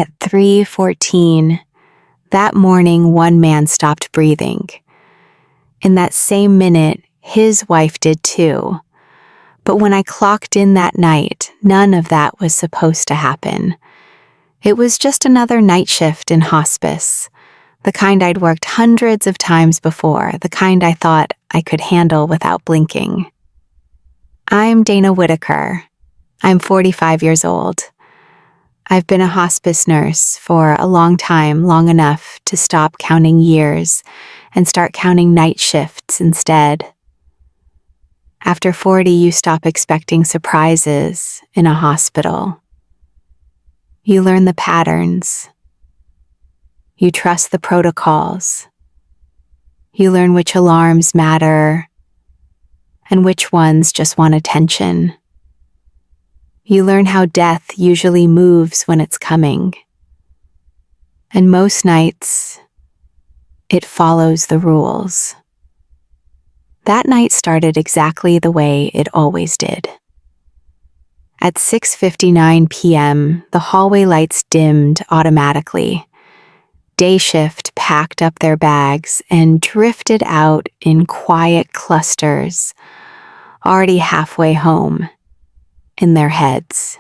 At 3:14, that morning, one man stopped breathing. In that same minute, his wife did too. But when I clocked in that night, none of that was supposed to happen. It was just another night shift in hospice, the kind I'd worked hundreds of times before, the kind I thought I could handle without blinking. I'm Dana Whitaker. I'm 45 years old. I've been a hospice nurse for a long time, long enough to stop counting years and start counting night shifts instead. After 40, you stop expecting surprises in a hospital. You learn the patterns. You trust the protocols. You learn which alarms matter and which ones just want attention. You learn how death usually moves when it's coming. And most nights, it follows the rules. That night started exactly the way it always did. At 6:59 p.m., the hallway lights dimmed automatically. Day shift packed up their bags and drifted out in quiet clusters, already halfway home, in their heads.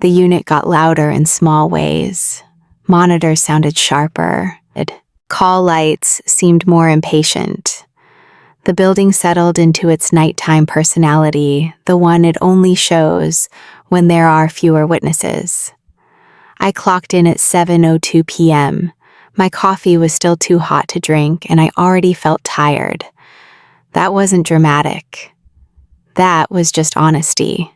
The unit got louder in small ways. Monitors sounded sharper. Call lights seemed more impatient. The building settled into its nighttime personality, the one it only shows when there are fewer witnesses. I clocked in at 7:02 p.m. My coffee was still too hot to drink, and I already felt tired. That wasn't dramatic. That was just honesty.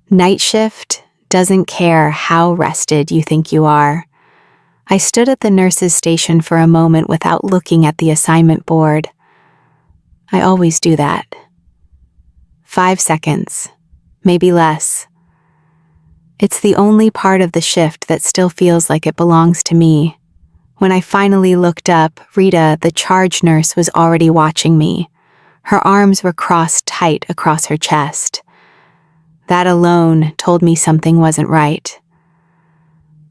Night shift doesn't care how rested you think you are. I stood at the nurse's station for a moment without looking at the assignment board. I always do that. 5 seconds, maybe less. It's the only part of the shift that still feels like it belongs to me. When I finally looked up, Rita, the charge nurse, was already watching me. Her arms were crossed tight across her chest. That alone told me something wasn't right.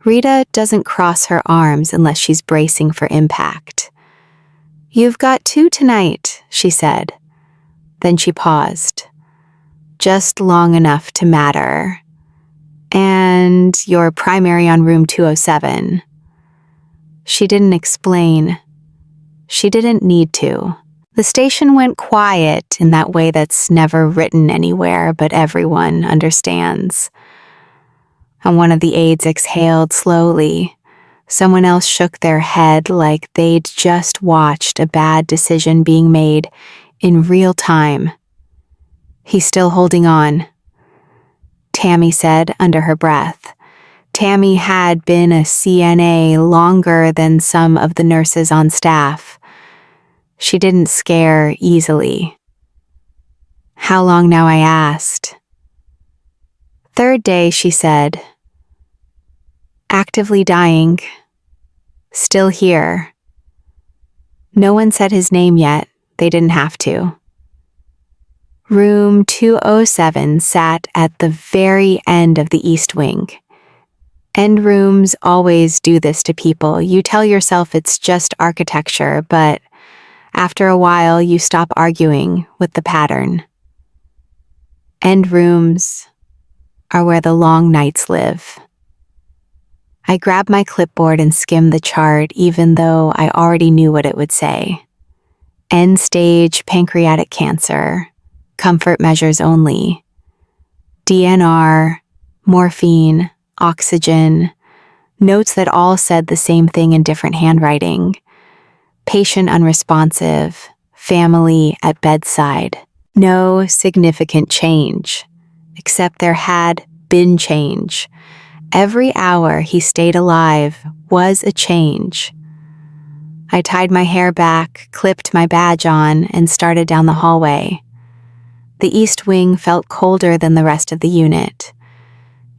Rita doesn't cross her arms unless she's bracing for impact. "You've got 2 tonight," she said. Then she paused. "Just long enough to matter. And you're primary on room 207. She didn't explain. She didn't need to. The station went quiet in that way that's never written anywhere, but everyone understands. And one of the aides exhaled slowly. Someone else shook their head like they'd just watched a bad decision being made in real time. "He's still holding on," Tammy said under her breath. Tammy had been a CNA longer than some of the nurses on staff. She didn't scare easily. "How long now?" I asked. "3rd day," she said. "Actively dying. Still here." No one said his name yet. They didn't have to. Room 207 sat at the very end of the East Wing. End rooms always do this to people. You tell yourself it's just architecture, but after a while you stop arguing with the pattern. End rooms are where the long nights live. I grabbed my clipboard and skimmed the chart, even though I already knew what it would say. End-stage pancreatic cancer. Comfort measures only. DNR, morphine, oxygen, notes that all said the same thing in different handwriting. Patient unresponsive, family at bedside. No significant change, except there had been change. Every hour he stayed alive was a change. I tied my hair back, clipped my badge on, and started down the hallway. The East Wing felt colder than the rest of the unit.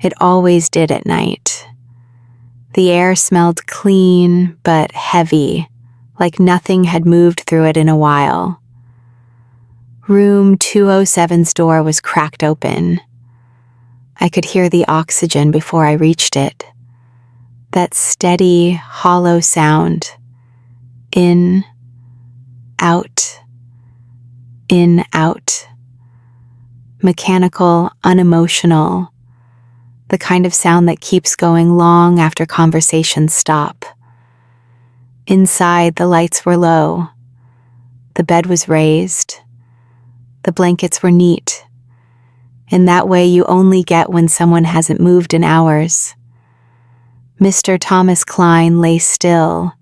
It always did at night. The air smelled clean but heavy, like nothing had moved through it in a while. Room 207's door was cracked open. I could hear the oxygen before I reached it. That steady, hollow sound. In, out, in, out. Mechanical, unemotional. The kind of sound that keeps going long after conversations stop. Inside, the lights were low. The bed was raised. The blankets were neat. In that way you only get when someone hasn't moved in hours. Mr. Thomas Klein lay still,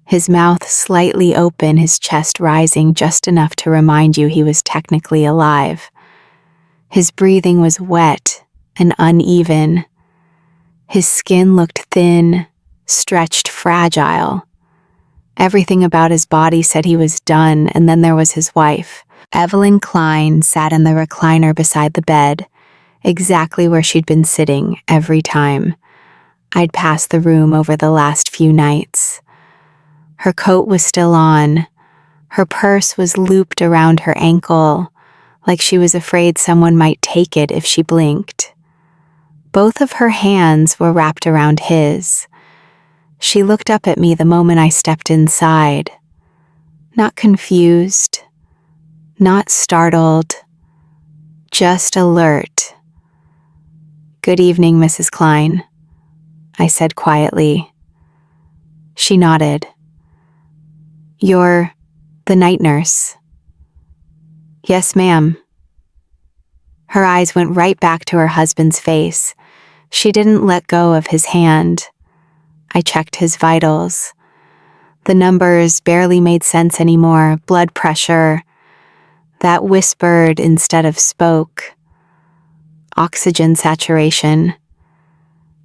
his mouth slightly open, his chest rising just enough to remind you he was technically alive. His breathing was wet and uneven. His skin looked thin, stretched, fragile. Everything about his body said he was done, and then there was his wife. Evelyn Klein sat in the recliner beside the bed, exactly where she'd been sitting every time I'd passed the room over the last few nights. Her coat was still on. Her purse was looped around her ankle, like she was afraid someone might take it if she blinked. Both of her hands were wrapped around his. She looked up at me the moment I stepped inside. Not confused, not startled, just alert. "Good evening, Mrs. Klein," I said quietly. She nodded. "You're the night nurse?" "Yes, ma'am." Her eyes went right back to her husband's face. She didn't let go of his hand. I checked his vitals. The numbers barely made sense anymore. Blood pressure, that whispered instead of spoke. Oxygen saturation.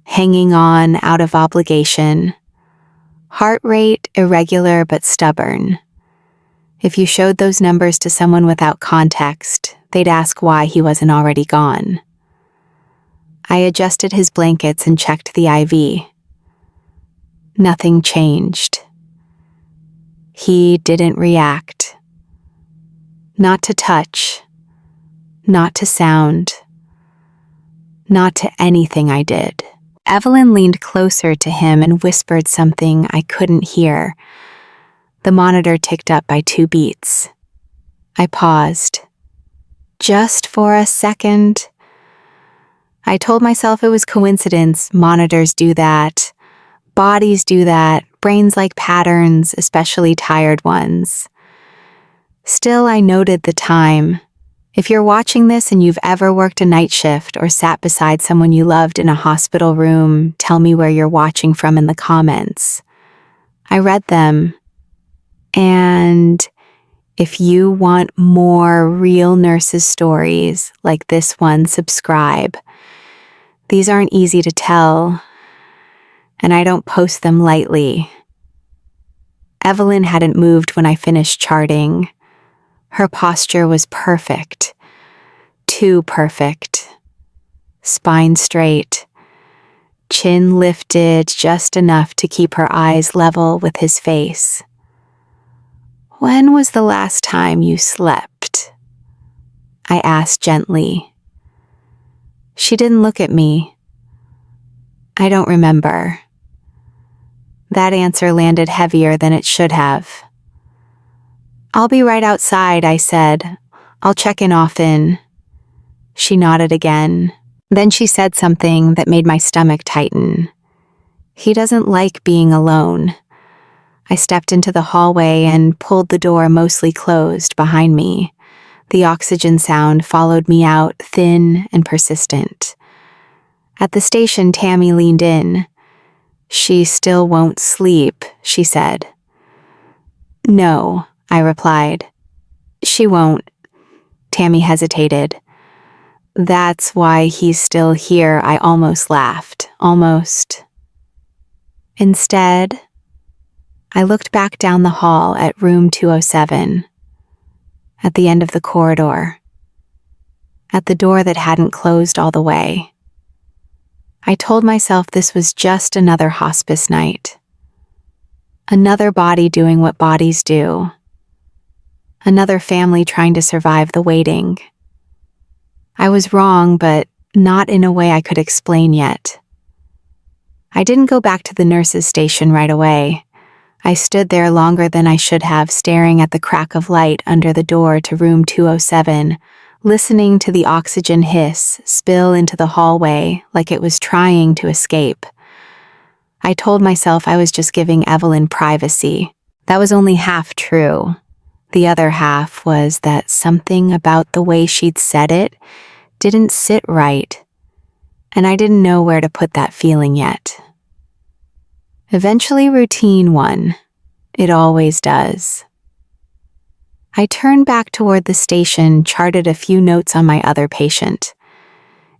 Hanging on out of obligation. Heart rate irregular but stubborn. If you showed those numbers to someone without context, they'd ask why he wasn't already gone. I adjusted his blankets and checked the IV. Nothing changed. He didn't react. Not to touch, not to sound, not to anything I did. Evelyn leaned closer to him and whispered something I couldn't hear. The monitor ticked up by 2 beats. I paused. Just for a second. I told myself it was coincidence. Monitors do that. Bodies do that. Brains like patterns, especially tired ones. Still, I noted the time. If you're watching this and you've ever worked a night shift or sat beside someone you loved in a hospital room, tell me where you're watching from in the comments. I read them. And if you want more real nurses' stories like this one, subscribe. These aren't easy to tell, and I don't post them lightly. Evelyn hadn't moved when I finished charting. Her posture was perfect. Too perfect. Spine straight. Chin lifted just enough to keep her eyes level with his face. "When was the last time you slept?" I asked gently. She didn't look at me. "I don't remember." That answer landed heavier than it should have. "I'll be right outside," I said. "I'll check in often." She nodded again. Then she said something that made my stomach tighten. "He doesn't like being alone." I stepped into the hallway and pulled the door mostly closed behind me. The oxygen sound followed me out, thin and persistent. At the station, Tammy leaned in. "She still won't sleep," she said. "No," I replied. "She won't." Tammy hesitated. "That's why he's still here," I almost laughed. Almost. Instead, I looked back down the hall at room 207, at the end of the corridor, at the door that hadn't closed all the way. I told myself this was just another hospice night. Another body doing what bodies do. Another family trying to survive the waiting. I was wrong, but not in a way I could explain yet. I didn't go back to the nurse's station right away. I stood there longer than I should have, staring at the crack of light under the door to room 207, listening to the oxygen hiss spill into the hallway like it was trying to escape. I told myself I was just giving Evelyn privacy. That was only half true. The other half was that something about the way she'd said it didn't sit right, and I didn't know where to put that feeling yet. Eventually, routine won. It always does. I turned back toward the station, charted a few notes on my other patient,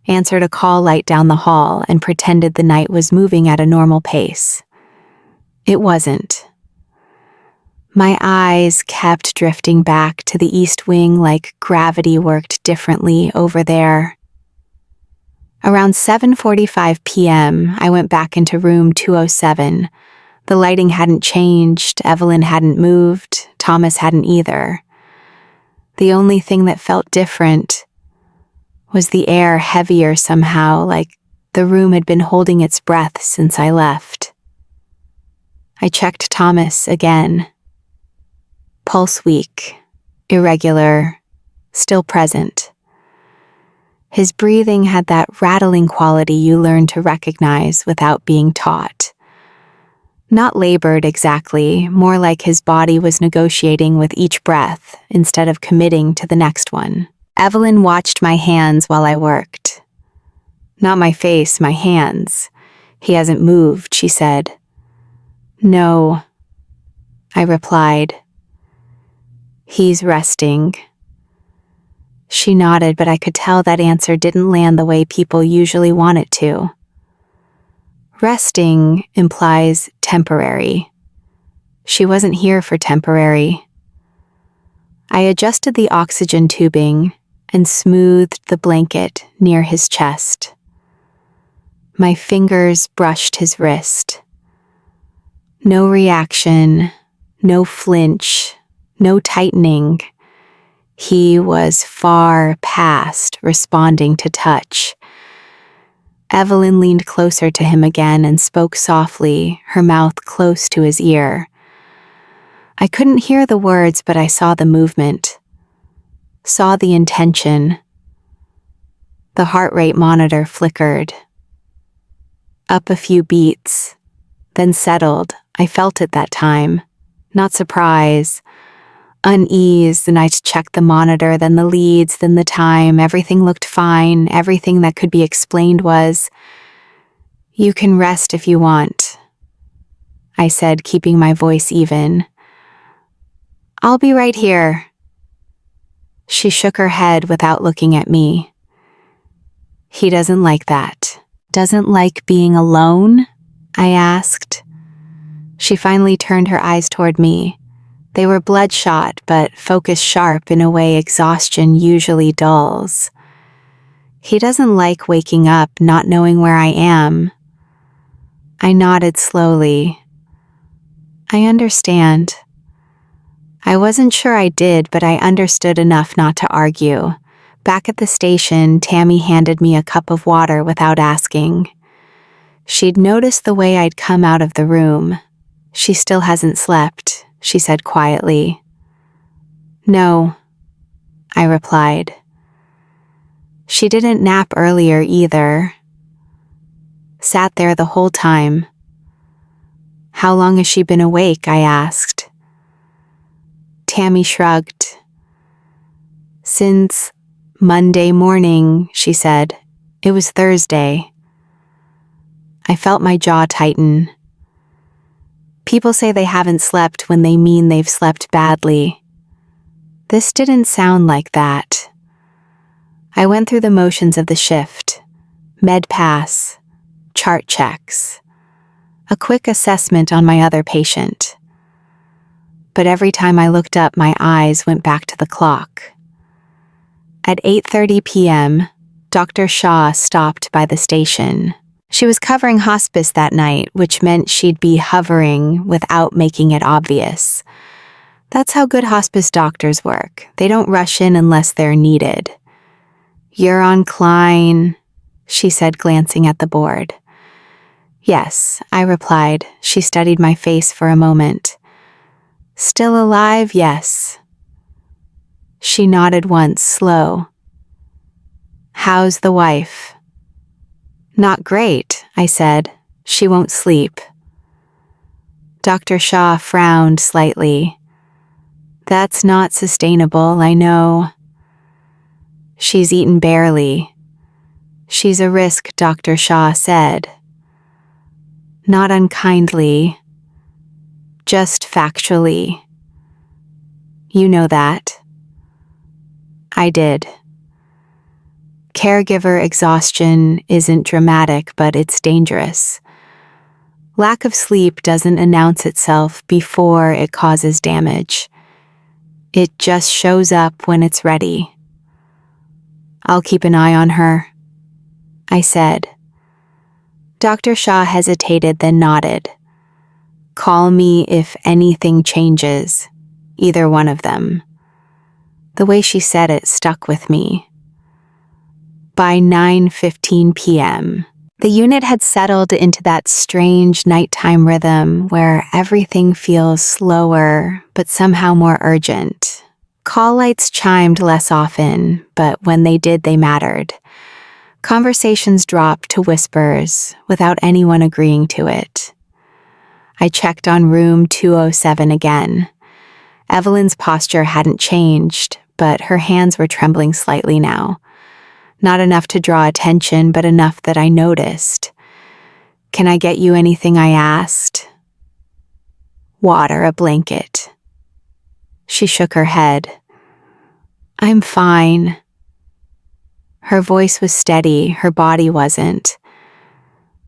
answered a call light down the hall, and pretended the night was moving at a normal pace. It wasn't. My eyes kept drifting back to the east wing like gravity worked differently over there. Around 7:45 p.m., I went back into room 207. The lighting hadn't changed, Evelyn hadn't moved, Thomas hadn't either. The only thing that felt different was the air heavier somehow, like the room had been holding its breath since I left. I checked Thomas again. Pulse weak, irregular, still present. His breathing had that rattling quality you learn to recognize without being taught. Not labored exactly, more like his body was negotiating with each breath instead of committing to the next one. Evelyn watched my hands while I worked. Not my face, my hands. He hasn't moved, she said. No, I replied. He's resting. She nodded, but I could tell that answer didn't land the way people usually want it to. Resting implies temporary. She wasn't here for temporary. I adjusted the oxygen tubing and smoothed the blanket near his chest. My fingers brushed his wrist. No reaction, no flinch, no tightening. He was far past responding to touch. Evelyn leaned closer to him again and spoke softly, her mouth close to his ear. I couldn't hear the words, but I saw the movement, saw the intention. The heart rate monitor flickered. Up a few beats, then settled. I felt it that time. Not surprise. Unease, then I checked the monitor, then the leads, then the time. Everything looked fine. Everything that could be explained was, "You can rest if you want," I said, keeping my voice even. "I'll be right here." She shook her head without looking at me. He doesn't like that. Doesn't like being alone? I asked. She finally turned her eyes toward me. They were bloodshot, but focused sharp in a way exhaustion usually dulls. He doesn't like waking up, not knowing where I am. I nodded slowly. I understand. I wasn't sure I did, but I understood enough not to argue. Back at the station, Tammy handed me a cup of water without asking. She'd noticed the way I'd come out of the room. "She still hasn't slept," she said quietly. "No," I replied. She didn't nap earlier either. Sat there the whole time. "How long has she been awake?" I asked. Tammy shrugged. "Since Monday morning," she said. "It was Thursday." I felt my jaw tighten. People say they haven't slept when they mean they've slept badly. This didn't sound like that. I went through the motions of the shift. Med pass, chart checks, a quick assessment on my other patient. But every time I looked up, my eyes went back to the clock. At 8:30 p.m., Dr. Shaw stopped by the station. She was covering hospice that night, which meant she'd be hovering without making it obvious. That's how good hospice doctors work. They don't rush in unless they're needed. "You're on Klein," she said, glancing at the board. Yes, I replied. She studied my face for a moment. Still alive, yes. She nodded once, slow. How's the wife? Not great, I said. She won't sleep. Dr. Shaw frowned slightly. That's not sustainable, I know. She's eaten barely. She's a risk, Dr. Shaw said. Not unkindly, just factually. You know that. I did. Caregiver exhaustion isn't dramatic, but it's dangerous. Lack of sleep doesn't announce itself before it causes damage. It just shows up when it's ready. I'll keep an eye on her, I said. Dr. Shaw hesitated, then nodded. Call me if anything changes, either one of them. The way she said it stuck with me. By 9:15 p.m., the unit had settled into that strange nighttime rhythm where everything feels slower but somehow more urgent. Call lights chimed less often, but when they did, they mattered. Conversations dropped to whispers without anyone agreeing to it. I checked on room 207 again. Evelyn's posture hadn't changed, but her hands were trembling slightly now. Not enough to draw attention, but enough that I noticed. Can I get you anything? I asked. Water, a blanket. She shook her head. I'm fine. Her voice was steady, her body wasn't.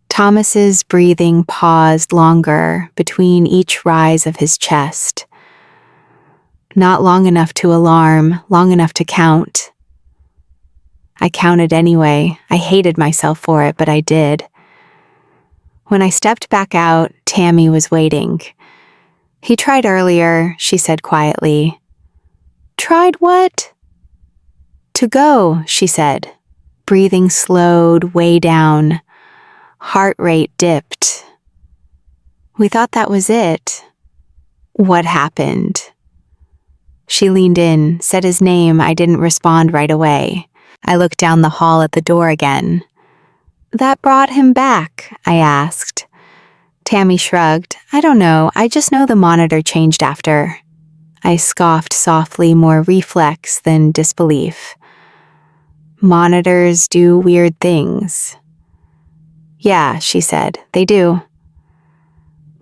Thomas's breathing paused longer between each rise of his chest. Not long enough to alarm, long enough to count. I counted anyway. I hated myself for it, but I did. When I stepped back out, Tammy was waiting. He tried earlier, she said quietly. Tried what? To go, she said. Breathing slowed way down. Heart rate dipped. We thought that was it. What happened? She leaned in, said his name. I didn't respond right away. I looked down the hall at the door again. That brought him back, I asked. Tammy shrugged. I don't know, I just know the monitor changed after. I scoffed softly, more reflex than disbelief. Monitors do weird things. Yeah, she said, they do.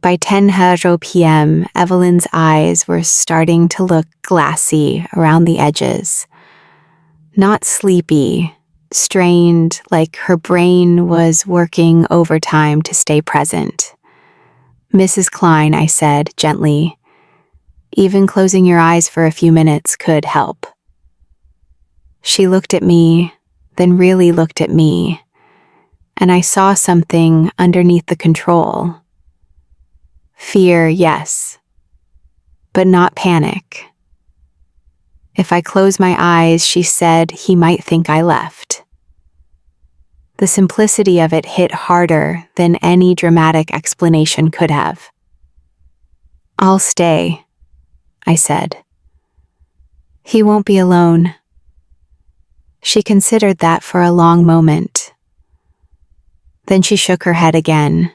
By 10:00 p.m., Evelyn's eyes were starting to look glassy around the edges. Not sleepy, strained, like her brain was working overtime to stay present. Mrs. Klein, I said gently, even closing your eyes for a few minutes could help. She looked at me, then really looked at me, and I saw something underneath the control. Fear, yes, but not panic. If I close my eyes, she said, he might think I left. The simplicity of it hit harder than any dramatic explanation could have. I'll stay, I said. He won't be alone. She considered that for a long moment. Then she shook her head again.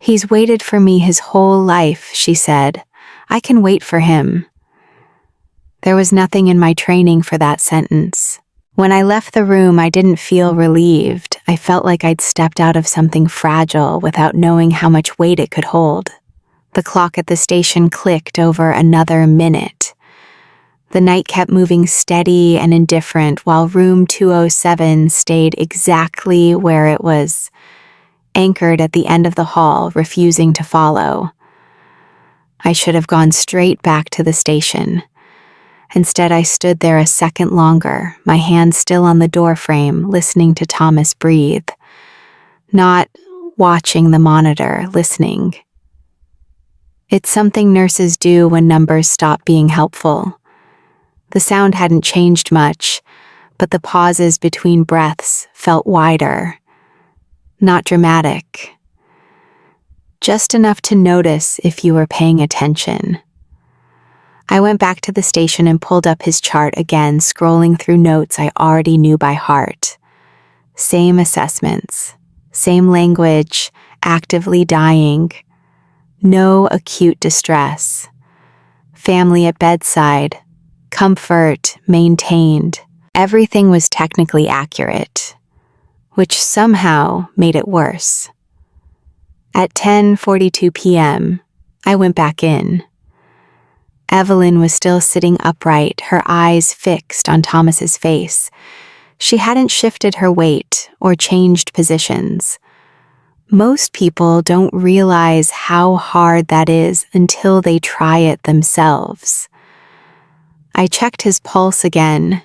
He's waited for me his whole life, she said. I can wait for him. There was nothing in my training for that sentence. When I left the room, I didn't feel relieved. I felt like I'd stepped out of something fragile without knowing how much weight it could hold. The clock at the station clicked over another minute. The night kept moving steady and indifferent while room 207 stayed exactly where it was, anchored at the end of the hall, refusing to follow. I should have gone straight back to the station. Instead, I stood there a second longer, my hand still on the doorframe, listening to Thomas breathe. Not watching the monitor, listening. It's something nurses do when numbers stop being helpful. The sound hadn't changed much, but the pauses between breaths felt wider. Not dramatic. Just enough to notice if you were paying attention. I went back to the station and pulled up his chart again, scrolling through notes I already knew by heart. Same assessments, same language, actively dying. No acute distress. Family at bedside. Comfort maintained. Everything was technically accurate, which somehow made it worse. At 10:42 p.m., I went back in. Evelyn was still sitting upright, her eyes fixed on Thomas's face. She hadn't shifted her weight or changed positions. Most people don't realize how hard that is until they try it themselves. I checked his pulse again,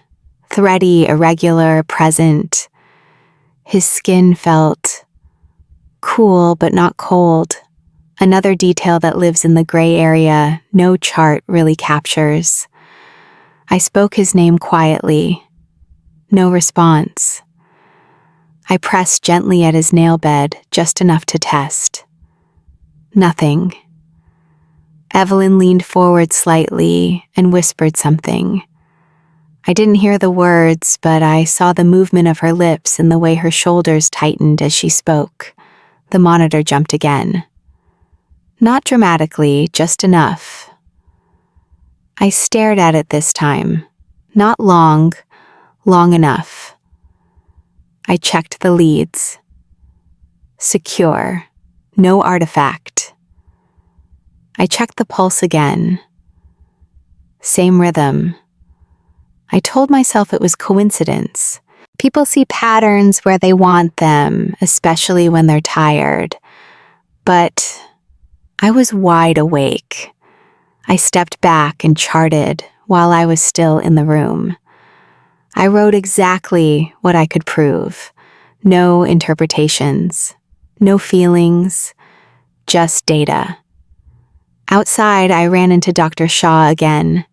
thready, irregular, present. His skin felt cool but not cold. Another detail that lives in the gray area no chart really captures. I spoke his name quietly. No response. I pressed gently at his nail bed, just enough to test. Nothing. Evelyn leaned forward slightly and whispered something. I didn't hear the words, but I saw the movement of her lips and the way her shoulders tightened as she spoke. The monitor jumped again. Not dramatically, just enough. I stared at it this time. Not long enough. I checked the leads. Secure. No artifact. I checked the pulse again. Same rhythm. I told myself it was coincidence. People see patterns where they want them, especially when they're tired. But I was wide awake. I stepped back and charted while I was still in the room. I wrote exactly what I could prove. No interpretations, no feelings, just data. Outside, I ran into Dr. Shaw again.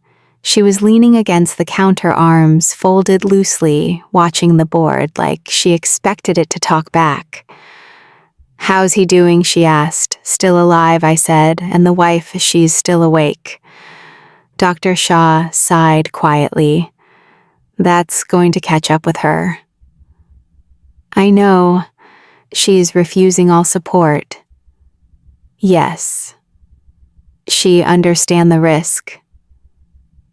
She was leaning against the counter, arms folded loosely, watching the board like she expected it to talk back. "How's he doing?" she asked. "Still alive," I said, "and the wife, she's still awake." Dr. Shaw sighed quietly. "That's going to catch up with her." "I know. She's refusing all support." "Yes." "She understand the risk."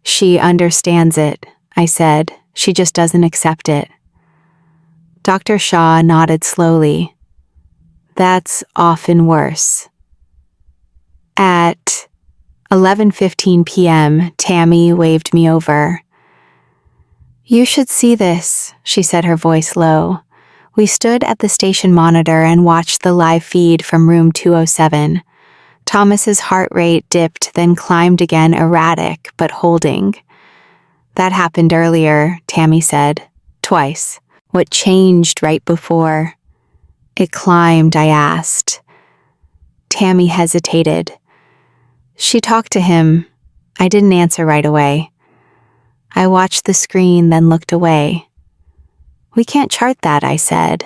"She understands it," I said. "She just doesn't accept it." Dr. Shaw nodded slowly. "That's often worse." At 11:15 p.m., Tammy waved me over. "You should see this," she said, her voice low. We stood at the station monitor and watched the live feed from room 207. Thomas's heart rate dipped, then climbed again, erratic but holding. "That happened earlier," Tammy said. "Twice." "What changed right before?" "It climbed," I asked. Tammy hesitated. "She talked to him." I didn't answer right away. I watched the screen, then looked away. "We can't chart that," I said.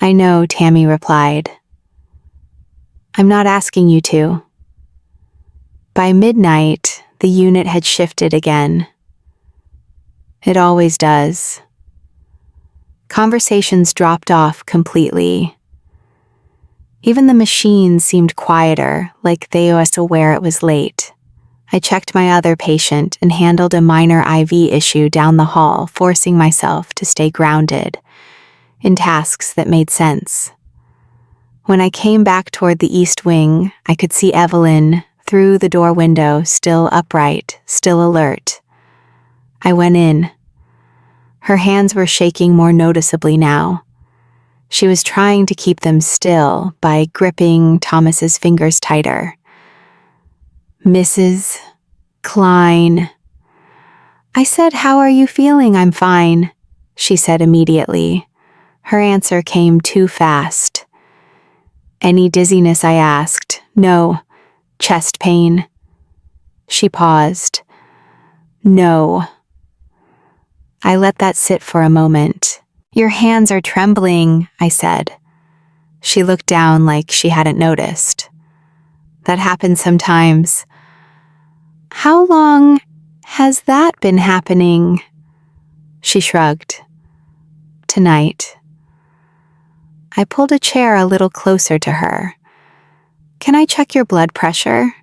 "I know," Tammy replied. "I'm not asking you to." By midnight, the unit had shifted again. It always does. Conversations dropped off completely. Even the machines seemed quieter, like they were aware it was late. I checked my other patient and handled a minor IV issue down the hall, forcing myself to stay grounded in tasks that made sense. When I came back toward the east wing, I could see Evelyn through the door window, still upright, still alert. I went in. Her hands were shaking more noticeably now. She was trying to keep them still by gripping Thomas's fingers tighter. "Mrs. Klein." I said, "How are you feeling?" "I'm fine," she said immediately. Her answer came too fast. "Any dizziness?" I asked. "No." "Chest pain?" She paused. "No." I let that sit for a moment. "Your hands are trembling," I said. She looked down like she hadn't noticed. "That happens sometimes." "How long has that been happening?" She shrugged. "Tonight." I pulled a chair a little closer to her. "Can I check your blood pressure?"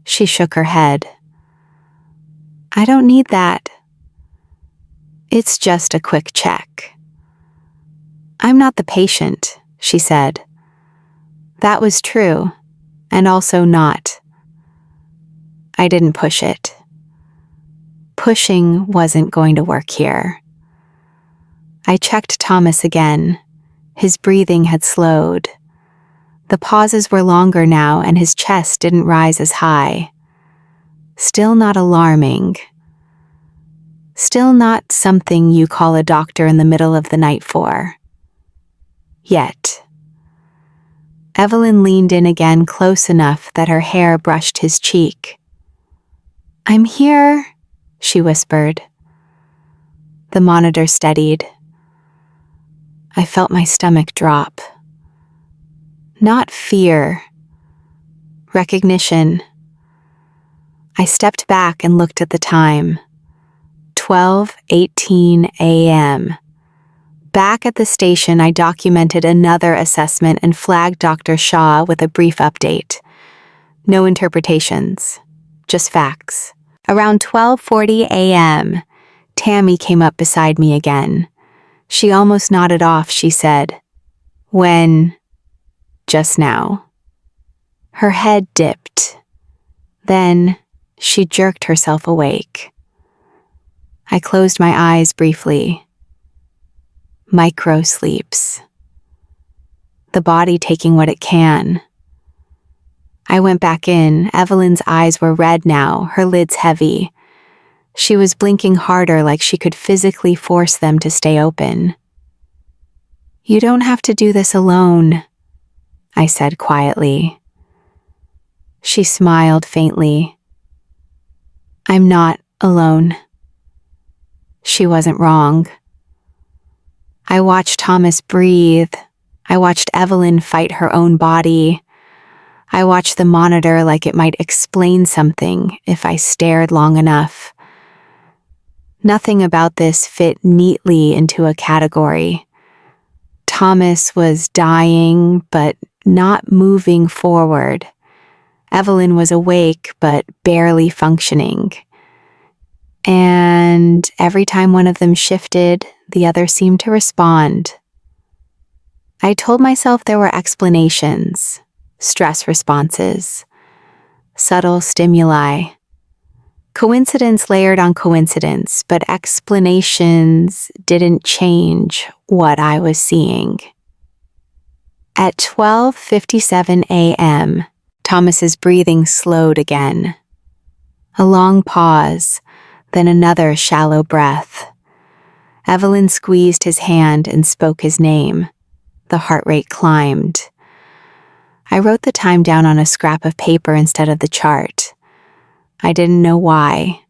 She shook her head. "I don't need that. It's just a quick check." "I'm not the patient," she said. That was true, and also not. I didn't push it. Pushing wasn't going to work here. I checked Thomas again. His breathing had slowed. The pauses were longer now, and his chest didn't rise as high. Still not alarming. Still not something you call a doctor in the middle of the night for. Yet. Evelyn leaned in again close enough that her hair brushed his cheek. "I'm here," she whispered. The monitor steadied. I felt my stomach drop. Not fear. Recognition. I stepped back and looked at the time. 12:18 a.m. Back at the station, I documented another assessment and flagged Dr. Shaw with a brief update. No interpretations, just facts. Around 12:40 a.m., Tammy came up beside me again. She almost nodded off, she said. "When?" "Just now." Her head dipped. Then she jerked herself awake. I closed my eyes briefly. Micro sleeps. The body taking what it can. I went back in. Evelyn's eyes were red now, her lids heavy. She was blinking harder like she could physically force them to stay open. "You don't have to do this alone," I said quietly. She smiled faintly. "I'm not alone." She wasn't wrong. I watched Thomas breathe. I watched Evelyn fight her own body. I watched the monitor like it might explain something if I stared long enough. Nothing about this fit neatly into a category. Thomas was dying, but not moving forward. Evelyn was awake, but barely functioning. And every time one of them shifted, the other seemed to respond. I told myself there were explanations, stress responses, subtle stimuli. Coincidence layered on coincidence, but explanations didn't change what I was seeing. At 12:57 a.m., Thomas's breathing slowed again. A long pause, then another shallow breath. Evelyn squeezed his hand and spoke his name. The heart rate climbed. I wrote the time down on a scrap of paper instead of the chart. I didn't know why.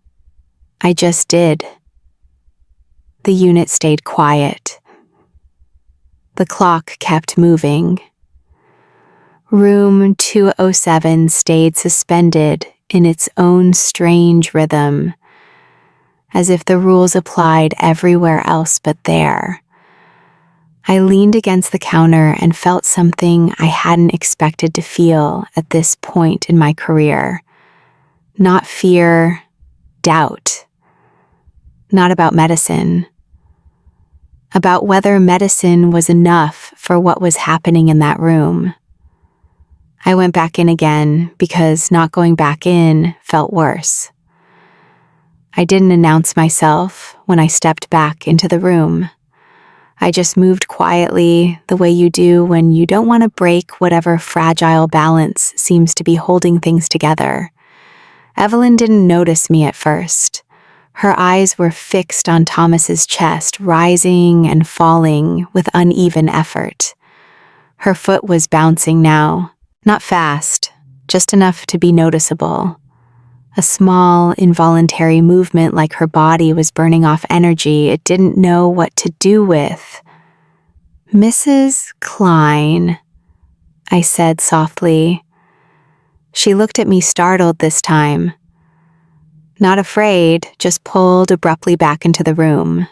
I just did. The unit stayed quiet. The clock kept moving. Room 207 stayed suspended in its own strange rhythm, as if the rules applied everywhere else but there. I leaned against the counter and felt something I hadn't expected to feel at this point in my career. Not fear, doubt. Not about medicine. About whether medicine was enough for what was happening in that room. I went back in again because not going back in felt worse. I didn't announce myself when I stepped back into the room. I just moved quietly, the way you do when you don't want to break whatever fragile balance seems to be holding things together. Evelyn didn't notice me at first. Her eyes were fixed on Thomas's chest, rising and falling with uneven effort. Her foot was bouncing now, not fast, just enough to be noticeable. a small, involuntary movement like her body was burning off energy it didn't know what to do with. "Mrs. Klein," I said softly. She looked at me startled this time. Not afraid, just pulled abruptly back into the room.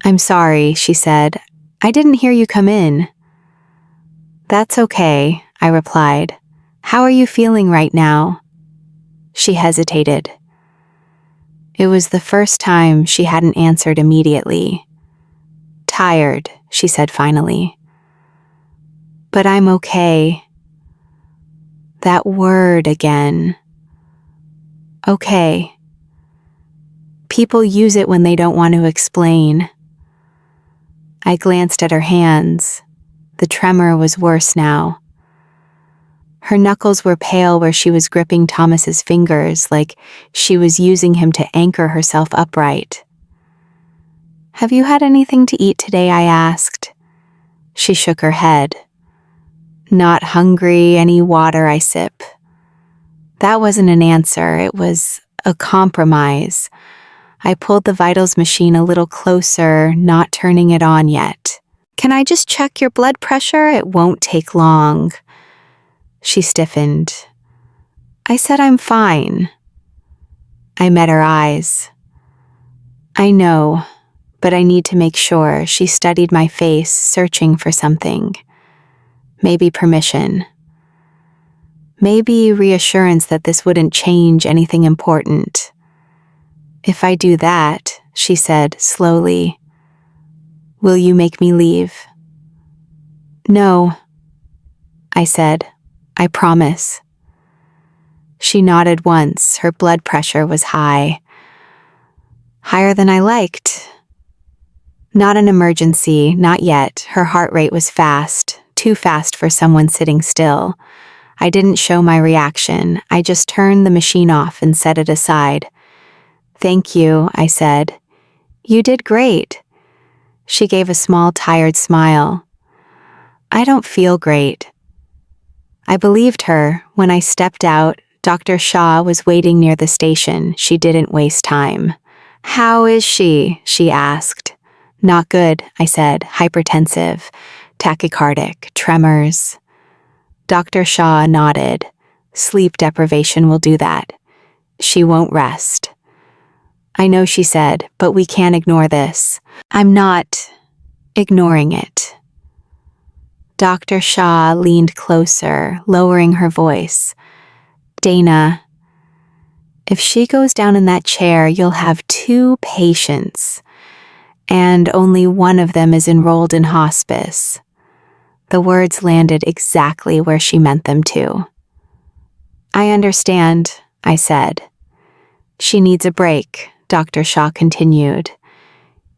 "I'm sorry," she said. "I didn't hear you come in." "That's okay," I replied. "How are you feeling right now?" She hesitated. It was the first time she hadn't answered immediately. "Tired," she said finally. "But I'm okay." That word again. Okay. People use it when they don't want to explain. I glanced at her hands. The tremor was worse now. Her knuckles were pale where she was gripping Thomas's fingers, like she was using him to anchor herself upright. "Have you had anything to eat today?" I asked. She shook her head. "Not hungry, any water?" I sip. That wasn't an answer, it was a compromise. I pulled the vitals machine a little closer, not turning it on yet. "Can I just check your blood pressure? It won't take long." She stiffened. I said I'm fine. I met her eyes. "I know, but I need to make sure." She studied my face, searching for something. Maybe permission. Maybe reassurance that this wouldn't change anything important. "If I do that," she said slowly, "will you make me leave?" "No," I said. "I promise." She nodded once. Her blood pressure was high. Higher than I liked. Not an emergency, not yet. Her heart rate was fast, too fast for someone sitting still. I didn't show my reaction. I just turned the machine off and set it aside. "Thank you," I said. "You did great." She gave a small, tired smile. "I don't feel great." I believed her. When I stepped out, Dr. Shaw was waiting near the station. She didn't waste time. "How is she?" she asked. "Not good," I said, hypertensive, tachycardic, tremors. Dr. Shaw nodded. "Sleep deprivation will do that. She won't rest." "I know," she said, "but we can't ignore this." "I'm not ignoring it." Dr. Shaw leaned closer, lowering her voice. "Dana, if she goes down in that chair, you'll have 2 patients, and only one of them is enrolled in hospice." The words landed exactly where she meant them to. "I understand," I said. "She needs a break," Dr. Shaw continued.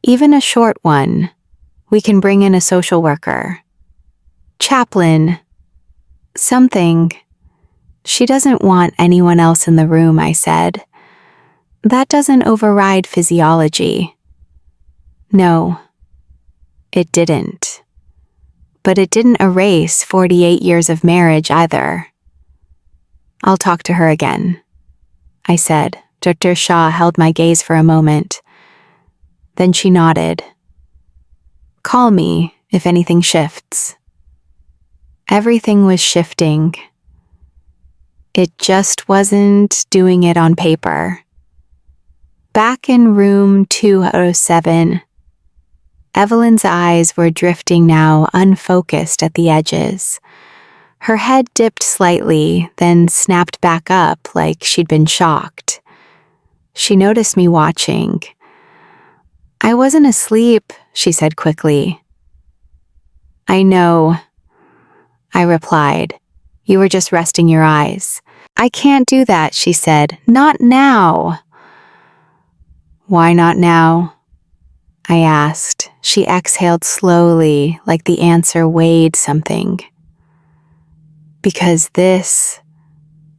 "Even a short one. We can bring in a social worker. Chaplain. Something. She doesn't want anyone else in the room," I said. "That doesn't override physiology." No, it didn't. But it didn't erase 48 years of marriage either. "I'll talk to her again," I said. Dr. Shaw held my gaze for a moment. Then she nodded. "Call me if anything shifts." Everything was shifting. It just wasn't doing it on paper. Back in room 207, Evelyn's eyes were drifting now, unfocused at the edges. Her head dipped slightly, then snapped back up like she'd been shocked. She noticed me watching. "I wasn't asleep," she said quickly. "I know," I replied. "You were just resting your eyes." "I can't do that," she said. "Not now." "Why not now?" I asked. She exhaled slowly, like the answer weighed something. "Because this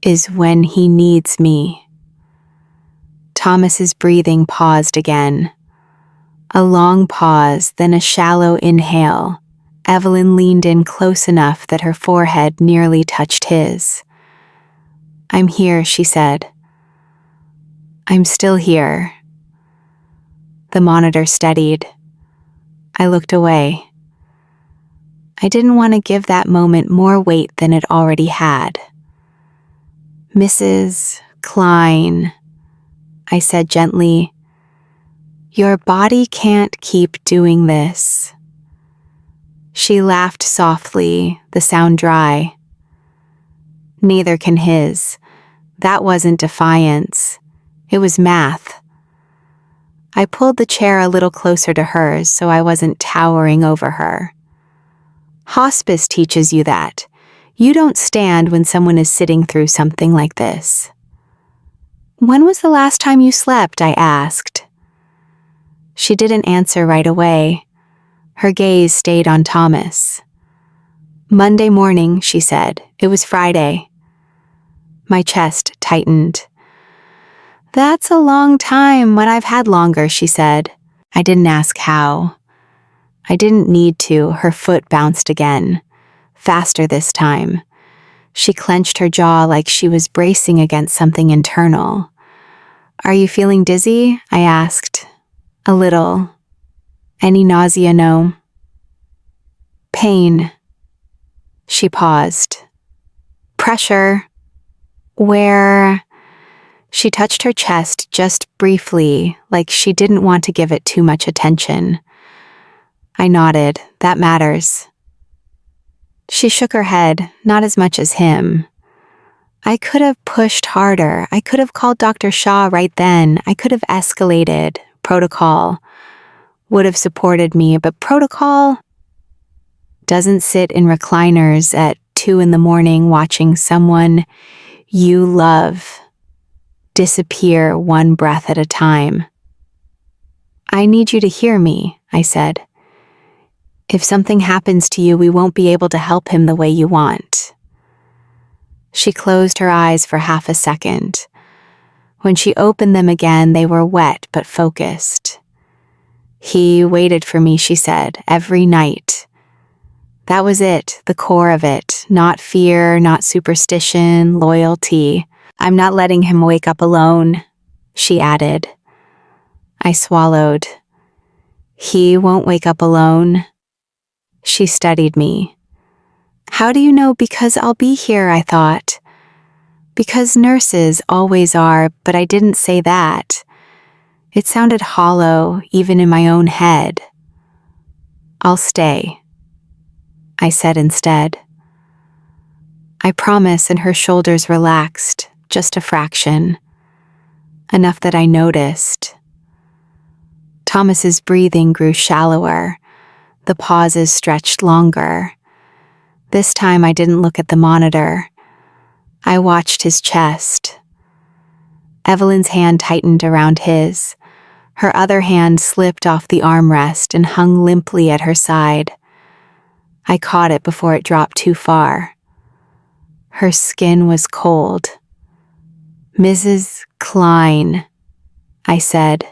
is when he needs me." Thomas's breathing paused again. A long pause, then a shallow inhale. Evelyn leaned in close enough that her forehead nearly touched his. "I'm here," she said. I'm still here. The monitor steadied. I looked away. I didn't want to give that moment more weight than it already had. Mrs. Klein, I said gently, your body can't keep doing this. She laughed softly, the sound dry. Neither can his. That wasn't defiance. It was math. I pulled the chair a little closer to hers so I wasn't towering over her. Hospice teaches you that. You don't stand when someone is sitting through something like this. When was the last time you slept? I asked. She didn't answer right away. Her gaze stayed on Thomas. Monday morning, she said. It was Friday. My chest tightened. That's a long time when I've had longer, she said. I didn't ask how. I didn't need to. Her foot bounced again. Faster this time. She clenched her jaw like she was bracing against something internal. Are you feeling dizzy? I asked. A little. Any nausea? No. Pain. She paused. Pressure. Where? She touched her chest just briefly, like she didn't want to give it too much attention. I nodded. That matters. She shook her head, not as much as him. I could have pushed harder. I could have called Dr. Shaw right then. I could have escalated. Protocol would have supported me, but protocol doesn't sit in recliners at 2 a.m. watching someone you love disappear one breath at a time. I need you to hear me, I said. If something happens to you, we won't be able to help him the way you want. She closed her eyes for half a second. When she opened them again, they were wet but focused. He waited for me, she said, every night. That was it, the core of it. Not fear, not superstition, loyalty. I'm not letting him wake up alone, she added. I swallowed. He won't wake up alone. She studied me. How do you know? Because I'll be here, I thought. Because nurses always are, but I didn't say that. It sounded hollow, even in my own head. I'll stay, I said instead. I promise, and her shoulders relaxed, just a fraction. Enough that I noticed. Thomas's breathing grew shallower. The pauses stretched longer. This time I didn't look at the monitor. I watched his chest. Evelyn's hand tightened around his. Her other hand slipped off the armrest and hung limply at her side. I caught it before it dropped too far. Her skin was cold. Mrs. Klein, I said.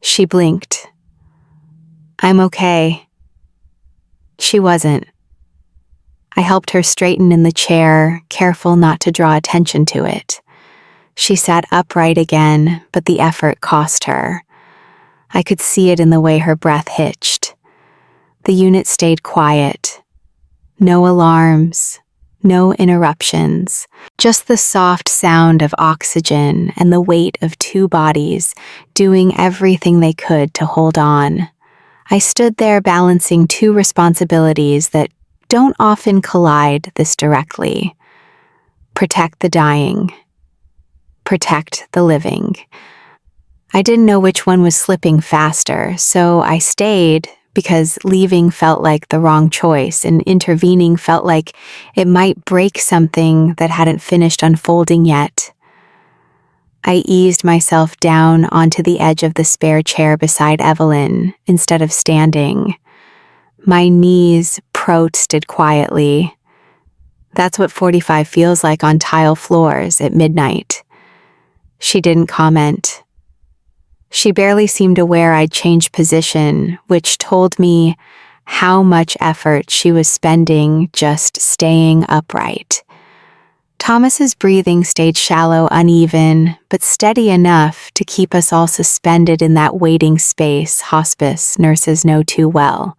She blinked. I'm okay. She wasn't. I helped her straighten in the chair, careful not to draw attention to it. She sat upright again, but the effort cost her. I could see it in the way her breath hitched. The unit stayed quiet. No alarms, no interruptions, just the soft sound of oxygen and the weight of 2 bodies doing everything they could to hold on. I stood there balancing 2 responsibilities that don't often collide this directly. Protect the dying. Protect the living. I didn't know which one was slipping faster, so I stayed because leaving felt like the wrong choice and intervening felt like it might break something that hadn't finished unfolding yet. I eased myself down onto the edge of the spare chair beside Evelyn instead of standing. My knees protested quietly. That's what 45 feels like on tile floors at midnight. She didn't comment. She barely seemed aware I'd changed position, which told me how much effort she was spending just staying upright. Thomas's breathing stayed shallow, uneven, but steady enough to keep us all suspended in that waiting space hospice nurses know too well.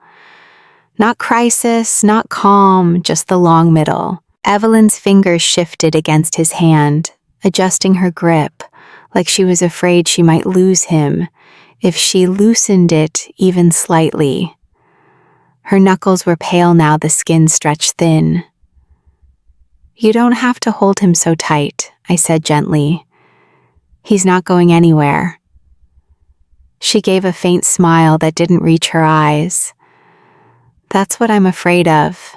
Not crisis, not calm, just the long middle. Evelyn's fingers shifted against his hand, adjusting her grip, like she was afraid she might lose him if she loosened it even slightly. Her knuckles were pale now, the skin stretched thin. "You don't have to hold him so tight," I said gently. "He's not going anywhere." She gave a faint smile that didn't reach her eyes. "That's what I'm afraid of."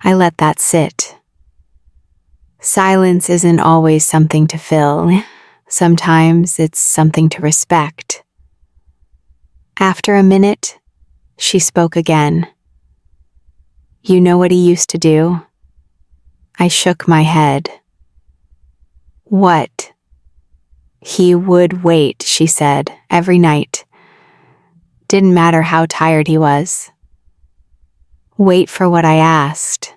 I let that sit. Silence isn't always something to fill. Sometimes it's something to respect. After a minute, she spoke again. "You know what he used to do?" I shook my head. "What?" "He would wait," she said, "every night. Didn't matter how tired he was. Wait for what I asked."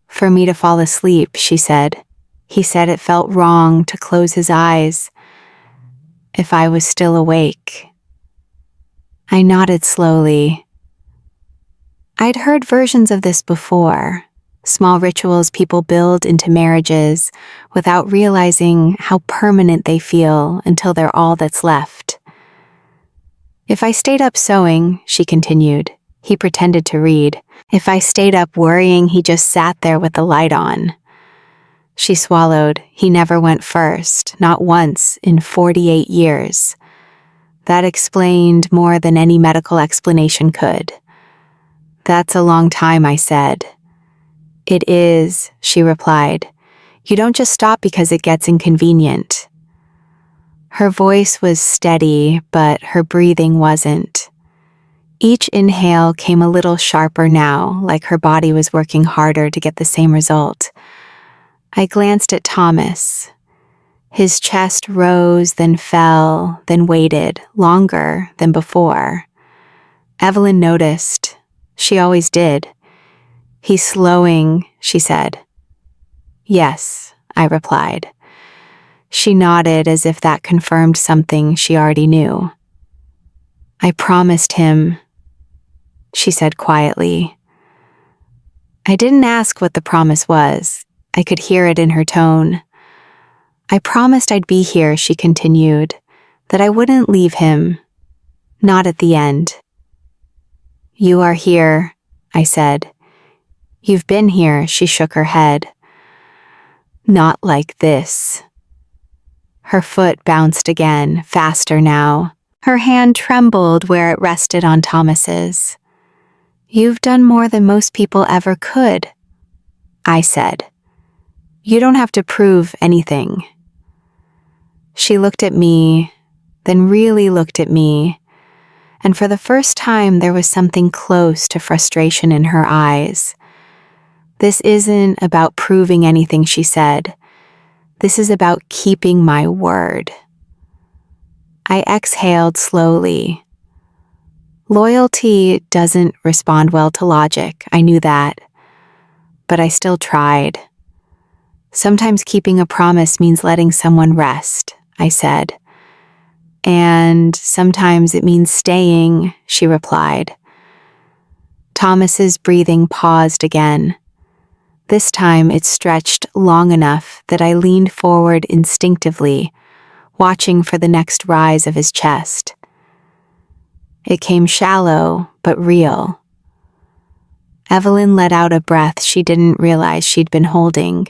"For me to fall asleep," she said. "He said it felt wrong to close his eyes if I was still awake." I nodded slowly. I'd heard versions of this before. Small rituals people build into marriages without realizing how permanent they feel until they're all that's left. "If I stayed up sewing," she continued, "he pretended to read. If I stayed up worrying, he just sat there with the light on." She swallowed. "He never went first, not once in 48 years. That explained more than any medical explanation could." "That's a long time," I said. "It is," she replied. "You don't just stop because it gets inconvenient." Her voice was steady, but her breathing wasn't. Each inhale came a little sharper now, like her body was working harder to get the same result. I glanced at Thomas. His chest rose, then fell, then waited, longer than before. Evelyn noticed. She always did. "He's slowing," she said. "Yes," I replied. She nodded as if that confirmed something she already knew. "I promised him," she said quietly. I didn't ask what the promise was. I could hear it in her tone. "I promised I'd be here," she continued, "that I wouldn't leave him. Not at the end." "You are here," I said. "You've been here," she shook her head. "Not like this." Her foot bounced again, faster now. Her hand trembled where it rested on Thomas's. "You've done more than most people ever could," I said. "You don't have to prove anything." She looked at me, then really looked at me, and for the first time there was something close to frustration in her eyes. "This isn't about proving anything," she said. "This is about keeping my word." I exhaled slowly. Loyalty doesn't respond well to logic, I knew that. But I still tried. "Sometimes keeping a promise means letting someone rest," I said. "And sometimes it means staying," she replied. Thomas's breathing paused again. This time it stretched long enough that I leaned forward instinctively, watching for the next rise of his chest. It came shallow, but real. Evelyn let out a breath she didn't realize she'd been holding.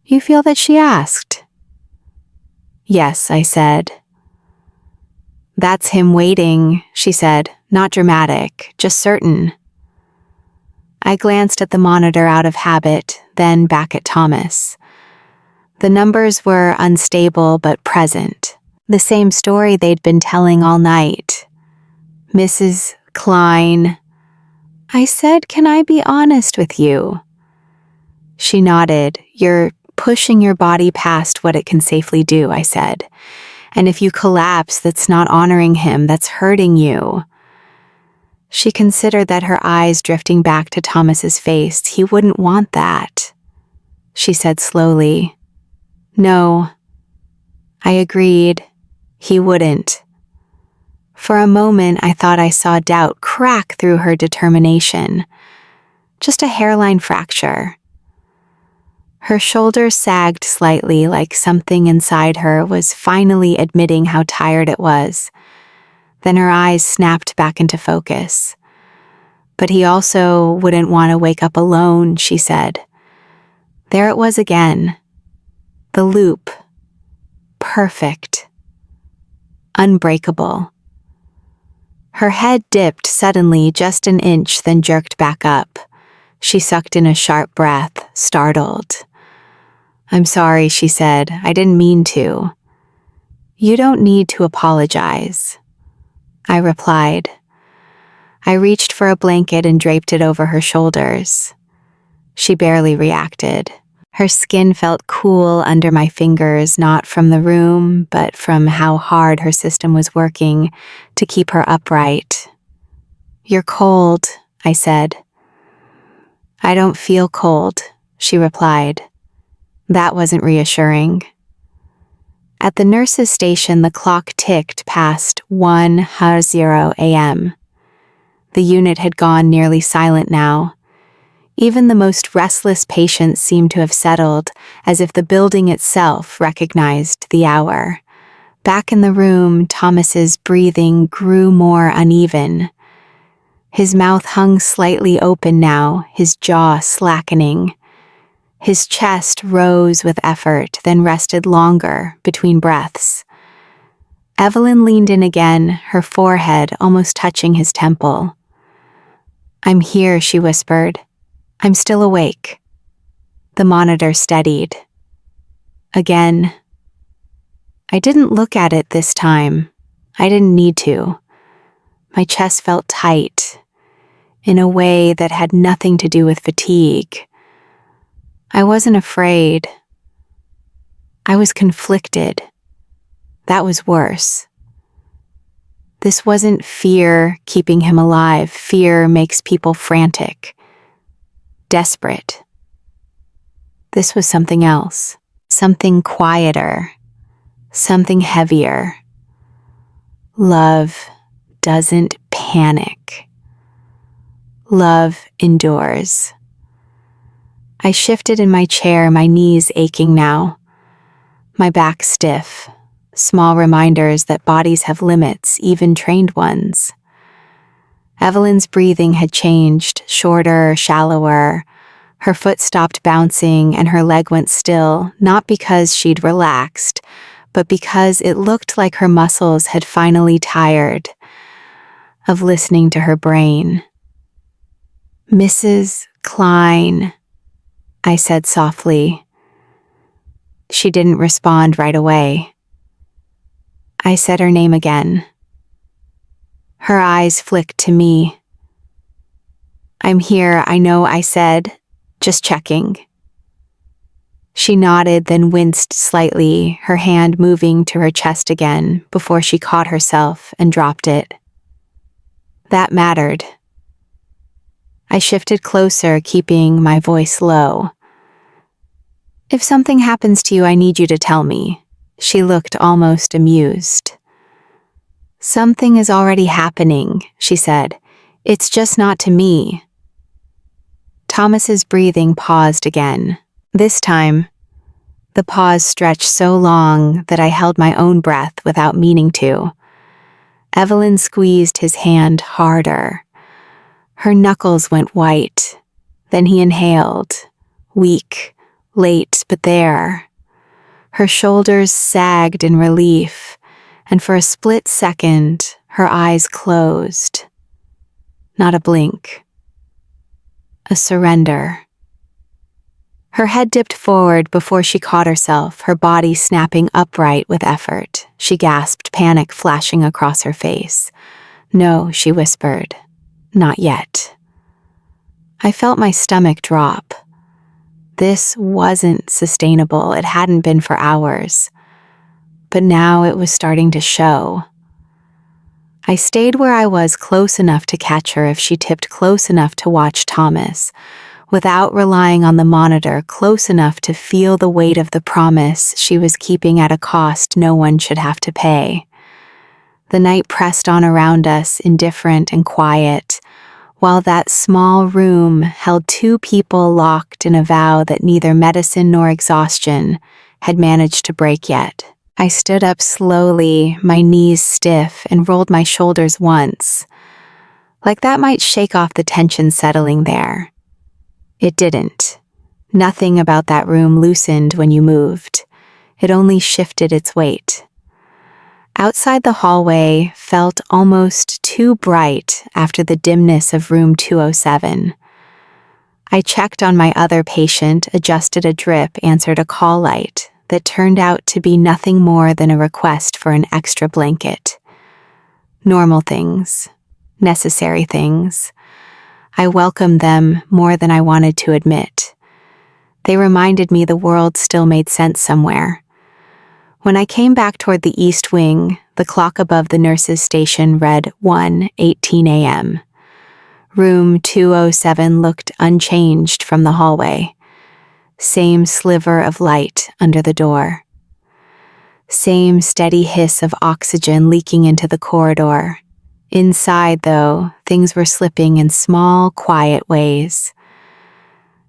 "You feel that?" she asked. "Yes," I said. "That's him waiting," she said, "not dramatic, just certain." I glanced at the monitor out of habit, then back at Thomas. The numbers were unstable but present. The same story they'd been telling all night. "Mrs. Klein." I said, "Can I be honest with you?" She nodded. "You're pushing your body past what it can safely do," I said. "And if you collapse, that's not honoring him, that's hurting you." She considered that, her eyes drifting back to Thomas's face. "He wouldn't want that." she said slowly. No. I agreed. He wouldn't. For a moment, I thought I saw doubt crack through her determination. Just a hairline fracture. Her shoulders sagged slightly, like something inside her was finally admitting how tired it was. Then her eyes snapped back into focus. But he also wouldn't want to wake up alone, she said. There it was again. The loop. Perfect. Unbreakable. Her head dipped suddenly just an inch, then jerked back up. She sucked in a sharp breath, startled. I'm sorry, she said. I didn't mean to. You don't need to apologize, I replied. I reached for a blanket and draped it over her shoulders. She barely reacted. Her skin felt cool under my fingers, not from the room, but from how hard her system was working to keep her upright. You're cold, I said. I don't feel cold, she replied. That wasn't reassuring. At the nurse's station, the clock ticked past 1:00 a.m. The unit had gone nearly silent now. Even the most restless patients seemed to have settled, as if the building itself recognized the hour. Back in the room, Thomas's breathing grew more uneven. His mouth hung slightly open now, his jaw slackening. His chest rose with effort, then rested longer between breaths. Evelyn leaned in again, her forehead almost touching his temple. I'm here, she whispered. I'm still awake. The monitor steadied. Again. I didn't look at it this time. I didn't need to. My chest felt tight, in a way that had nothing to do with fatigue. I wasn't afraid. I was conflicted. That was worse. This wasn't fear keeping him alive. Fear makes people frantic, desperate. This was something else, something quieter, something heavier. Love doesn't panic. Love endures. I shifted in my chair, my knees aching now, my back stiff, small reminders that bodies have limits, even trained ones. Evelyn's breathing had changed, shorter, shallower. Her foot stopped bouncing and her leg went still, not because she'd relaxed, but because it looked like her muscles had finally tired of listening to her brain. Mrs. Klein, I said softly. She didn't respond right away. I said her name again. Her eyes flicked to me. I'm here, I know, I said, just checking. She nodded, then winced slightly, her hand moving to her chest again before she caught herself and dropped it. That mattered. I shifted closer, keeping my voice low. If something happens to you, I need you to tell me. She looked almost amused. Something is already happening, she said. It's just not to me. Thomas's breathing paused again. This time, the pause stretched so long that I held my own breath without meaning to. Evelyn squeezed his hand harder. Her knuckles went white. Then he inhaled, weak, late, but there. Her shoulders sagged in relief, and for a split second, her eyes closed. Not a blink. A surrender. Her head dipped forward before she caught herself, her body snapping upright with effort. She gasped, panic flashing across her face. No, she whispered. Not yet. I felt my stomach drop. This wasn't sustainable. It hadn't been for hours. But now it was starting to show. I stayed where I was, close enough to catch her if she tipped close enough to watch Thomas, without relying on the monitor close enough to feel the weight of the promise she was keeping at a cost no one should have to pay. The night pressed on around us, indifferent and quiet, while that small room held two people locked in a vow that neither medicine nor exhaustion had managed to break yet. I stood up slowly, my knees stiff, and rolled my shoulders once, like that might shake off the tension settling there. It didn't. Nothing about that room loosened when you moved. It only shifted its weight. Outside the hallway felt almost too bright after the dimness of room 207. I checked on my other patient, adjusted a drip, answered a call light that turned out to be nothing more than a request for an extra blanket. Normal things. Necessary things. I welcomed them more than I wanted to admit. They reminded me the world still made sense somewhere. When I came back toward the east wing, the clock above the nurse's station read 1:18 a.m. Room 207 looked unchanged from the hallway. Same sliver of light under the door. Same steady hiss of oxygen leaking into the corridor. Inside, though, things were slipping in small, quiet ways.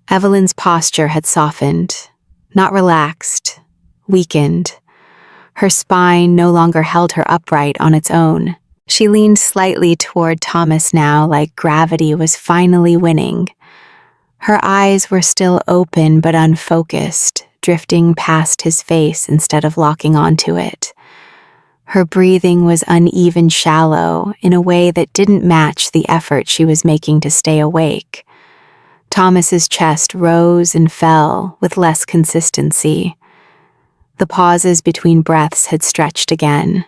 Evelyn's posture had softened, not relaxed, weakened. Her spine no longer held her upright on its own. She leaned slightly toward Thomas now, like gravity was finally winning. Her eyes were still open but unfocused, drifting past his face instead of locking onto it. Her breathing was uneven, shallow, in a way that didn't match the effort she was making to stay awake. Thomas's chest rose and fell with less consistency. The pauses between breaths had stretched again.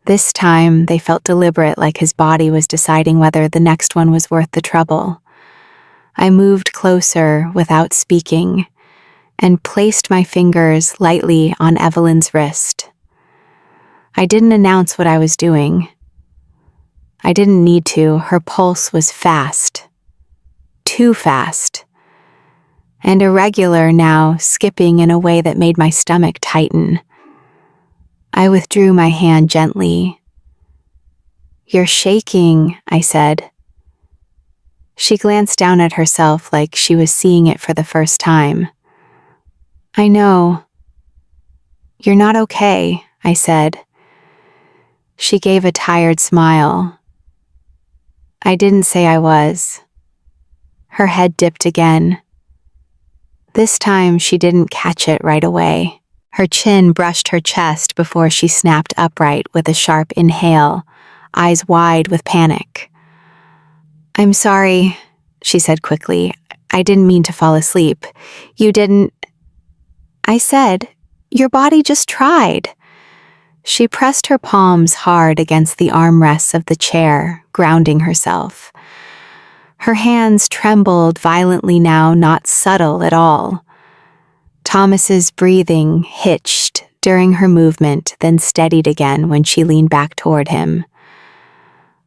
This time, they felt deliberate, like his body was deciding whether the next one was worth the trouble. I moved closer without speaking and placed my fingers lightly on Evelyn's wrist. I didn't announce what I was doing. I didn't need to. Her pulse was fast. Too fast. And irregular now, skipping in a way that made my stomach tighten. I withdrew my hand gently. "You're shaking," I said. She glanced down at herself like she was seeing it for the first time. "I know." "You're not okay," I said. She gave a tired smile. I didn't say I was. Her head dipped again. This time she didn't catch it right away. Her chin brushed her chest before she snapped upright with a sharp inhale, eyes wide with panic. "I'm sorry," she said quickly. "I didn't mean to fall asleep. You didn't—" I said, "Your body just tried." She pressed her palms hard against the armrests of the chair, grounding herself. Her hands trembled violently now, not subtle at all. Thomas's breathing hitched during her movement, then steadied again when she leaned back toward him.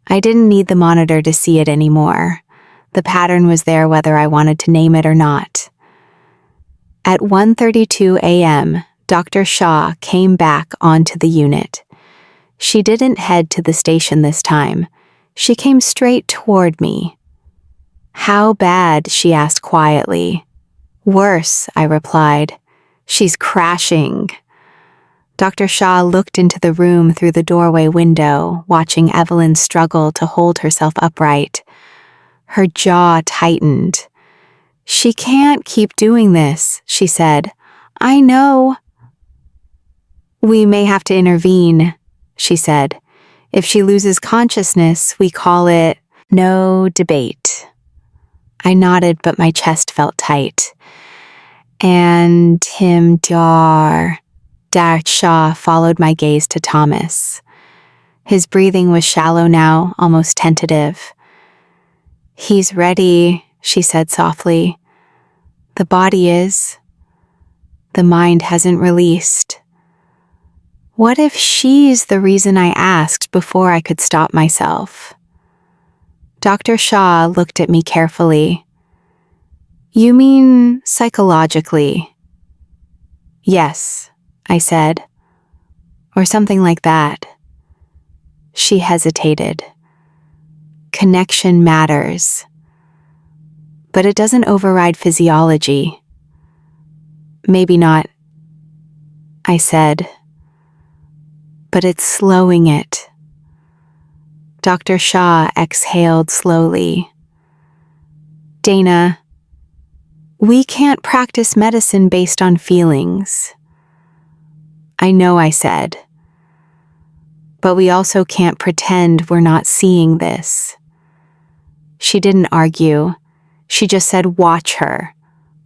I didn't need the monitor to see it anymore. The pattern was there whether I wanted to name it or not. At 1:32 a.m., Dr. Shaw came back onto the unit. She didn't head to the station this time. She came straight toward me. "How bad?" she asked quietly. "Worse," I replied. "She's crashing." Dr. Shaw looked into the room through the doorway window, watching Evelyn struggle to hold herself upright. Her jaw tightened. "She can't keep doing this," she said. "I know." "We may have to intervene," she said. "If she loses consciousness, we call it no debate." I nodded, but my chest felt tight. "And him Dr. Shaw followed my gaze to Thomas. His breathing was shallow now, almost tentative. "He's ready," she said softly. "The body is. The mind hasn't released. What if she's the reason I asked before I could stop myself?" Dr. Shaw looked at me carefully. You mean psychologically? Yes, I said, or something like that. She hesitated. Connection matters, but it doesn't override physiology. Maybe not, I said, but it's slowing it. Dr. Shah exhaled slowly. Dana, we can't practice medicine based on feelings. I know, I said, but we also can't pretend we're not seeing this. She didn't argue. She just said, watch her.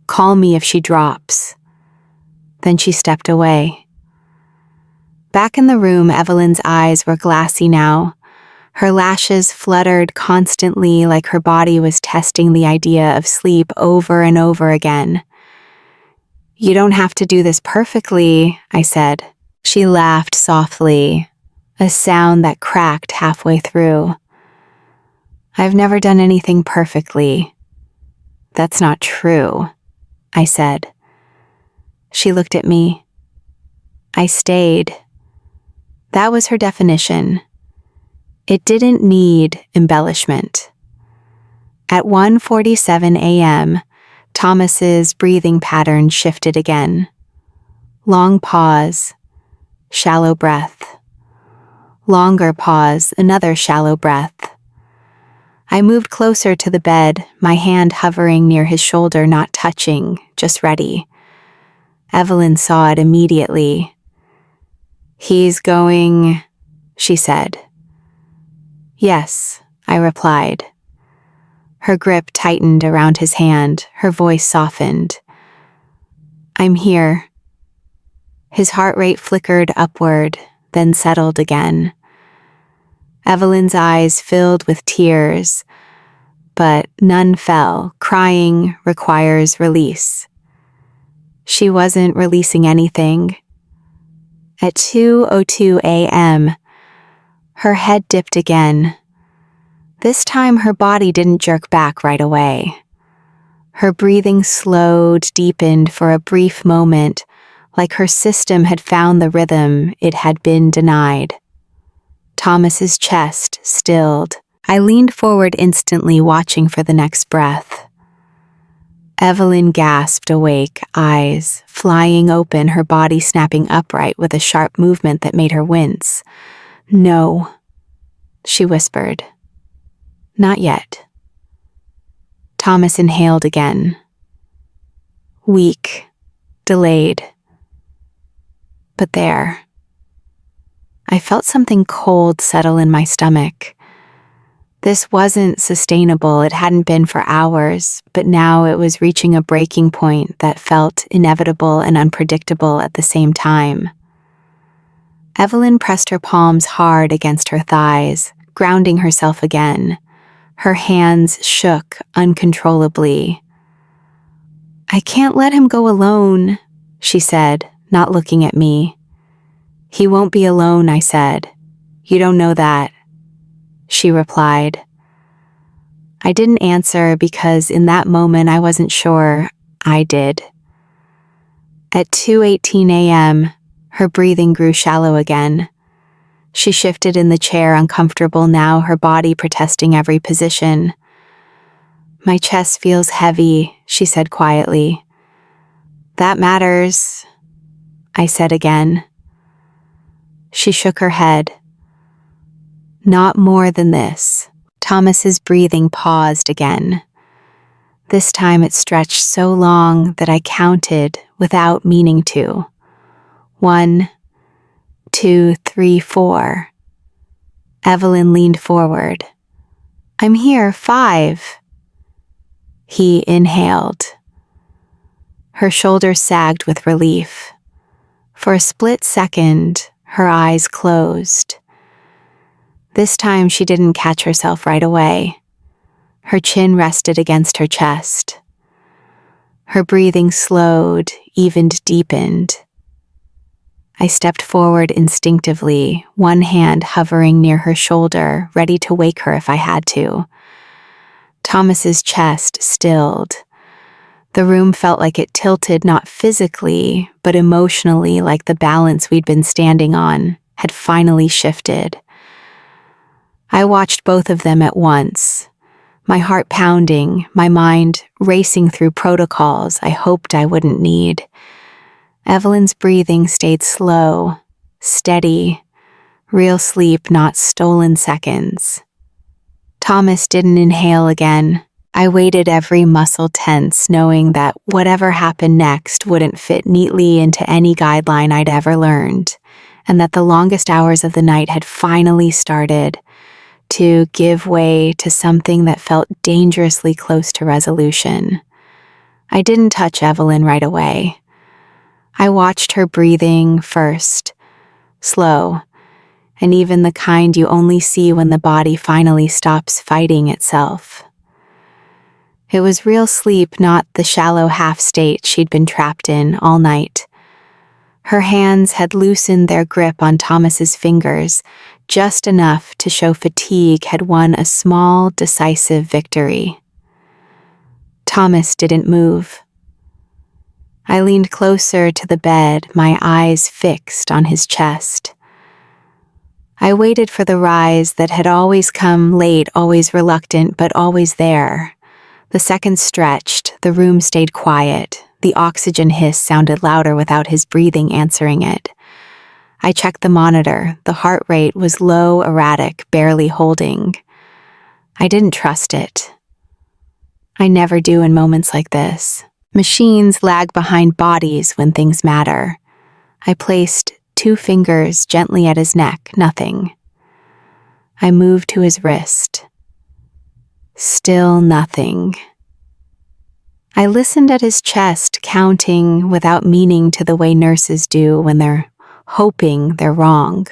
Call me if she drops. Then she stepped away. Back in the room, Evelyn's eyes were glassy now. Her lashes fluttered constantly like her body was testing the idea of sleep over and over again. You don't have to do this perfectly, I said. She laughed softly, a sound that cracked halfway through. I've never done anything perfectly. That's not true, I said. She looked at me. I stayed. That was her definition. It didn't need embellishment. At 1:47 a.m., Thomas's breathing pattern shifted again. Long pause, shallow breath. Longer pause, another shallow breath. I moved closer to the bed, my hand hovering near his shoulder, not touching, just ready. Evelyn saw it immediately. He's going, she said. Yes, I replied. Her grip tightened around his hand, her voice softened. I'm here. His heart rate flickered upward, then settled again. Evelyn's eyes filled with tears, but none fell. Crying requires release. She wasn't releasing anything. At 2:02 a.m., her head dipped again. This time her body didn't jerk back right away. Her breathing slowed, deepened for a brief moment, like her system had found the rhythm it had been denied. Thomas's chest stilled. I leaned forward instantly, watching for the next breath. Evelyn gasped awake, eyes flying open, her body snapping upright with a sharp movement that made her wince. No, she whispered. Not yet. Thomas inhaled again. Weak, delayed. But there. I felt something cold settle in my stomach. This wasn't sustainable. It hadn't been for hours, but now it was reaching a breaking point that felt inevitable and unpredictable at the same time. Evelyn pressed her palms hard against her thighs, grounding herself again. Her hands shook uncontrollably. I can't let him go alone, she said, not looking at me. He won't be alone, I said. You don't know that, she replied. I didn't answer because in that moment I wasn't sure I did. At 2:18 a.m., her breathing grew shallow again. She shifted in the chair, uncomfortable now, her body protesting every position. My chest feels heavy, she said quietly. That matters, I said again. She shook her head. Not more than this. Thomas's breathing paused again. This time it stretched so long that I counted without meaning to. 1, 2, 3, 4. Evelyn leaned forward. I'm here, 5. He inhaled. Her shoulders sagged with relief. For a split second, her eyes closed. This time she didn't catch herself right away. Her chin rested against her chest. Her breathing slowed, evened, deepened. I stepped forward instinctively, one hand hovering near her shoulder, ready to wake her if I had to. Thomas's chest stilled. The room felt like it tilted not physically, but emotionally, like the balance we'd been standing on had finally shifted. I watched both of them at once, my heart pounding, my mind racing through protocols I hoped I wouldn't need. Evelyn's breathing stayed slow, steady, real sleep, not stolen seconds. Thomas didn't inhale again. I waited, every muscle tense, knowing that whatever happened next wouldn't fit neatly into any guideline I'd ever learned, and that the longest hours of the night had finally started to give way to something that felt dangerously close to resolution. I didn't touch Evelyn right away. I watched her breathing first, slow, and even the kind you only see when the body finally stops fighting itself. It was real sleep, not the shallow half-state she'd been trapped in all night. Her hands had loosened their grip on Thomas's fingers, just enough to show fatigue had won a small, decisive victory. Thomas didn't move. I leaned closer to the bed, my eyes fixed on his chest. I waited for the rise that had always come late, always reluctant, but always there. The seconds stretched, the room stayed quiet, the oxygen hiss sounded louder without his breathing answering it. I checked the monitor. The heart rate was low, erratic, barely holding. I didn't trust it. I never do in moments like this. Machines lag behind bodies when things matter. I placed 2 fingers gently at his neck, nothing. I moved to his wrist. Still nothing. I listened at his chest, counting without meaning to the way nurses do when they're hoping they're wrong.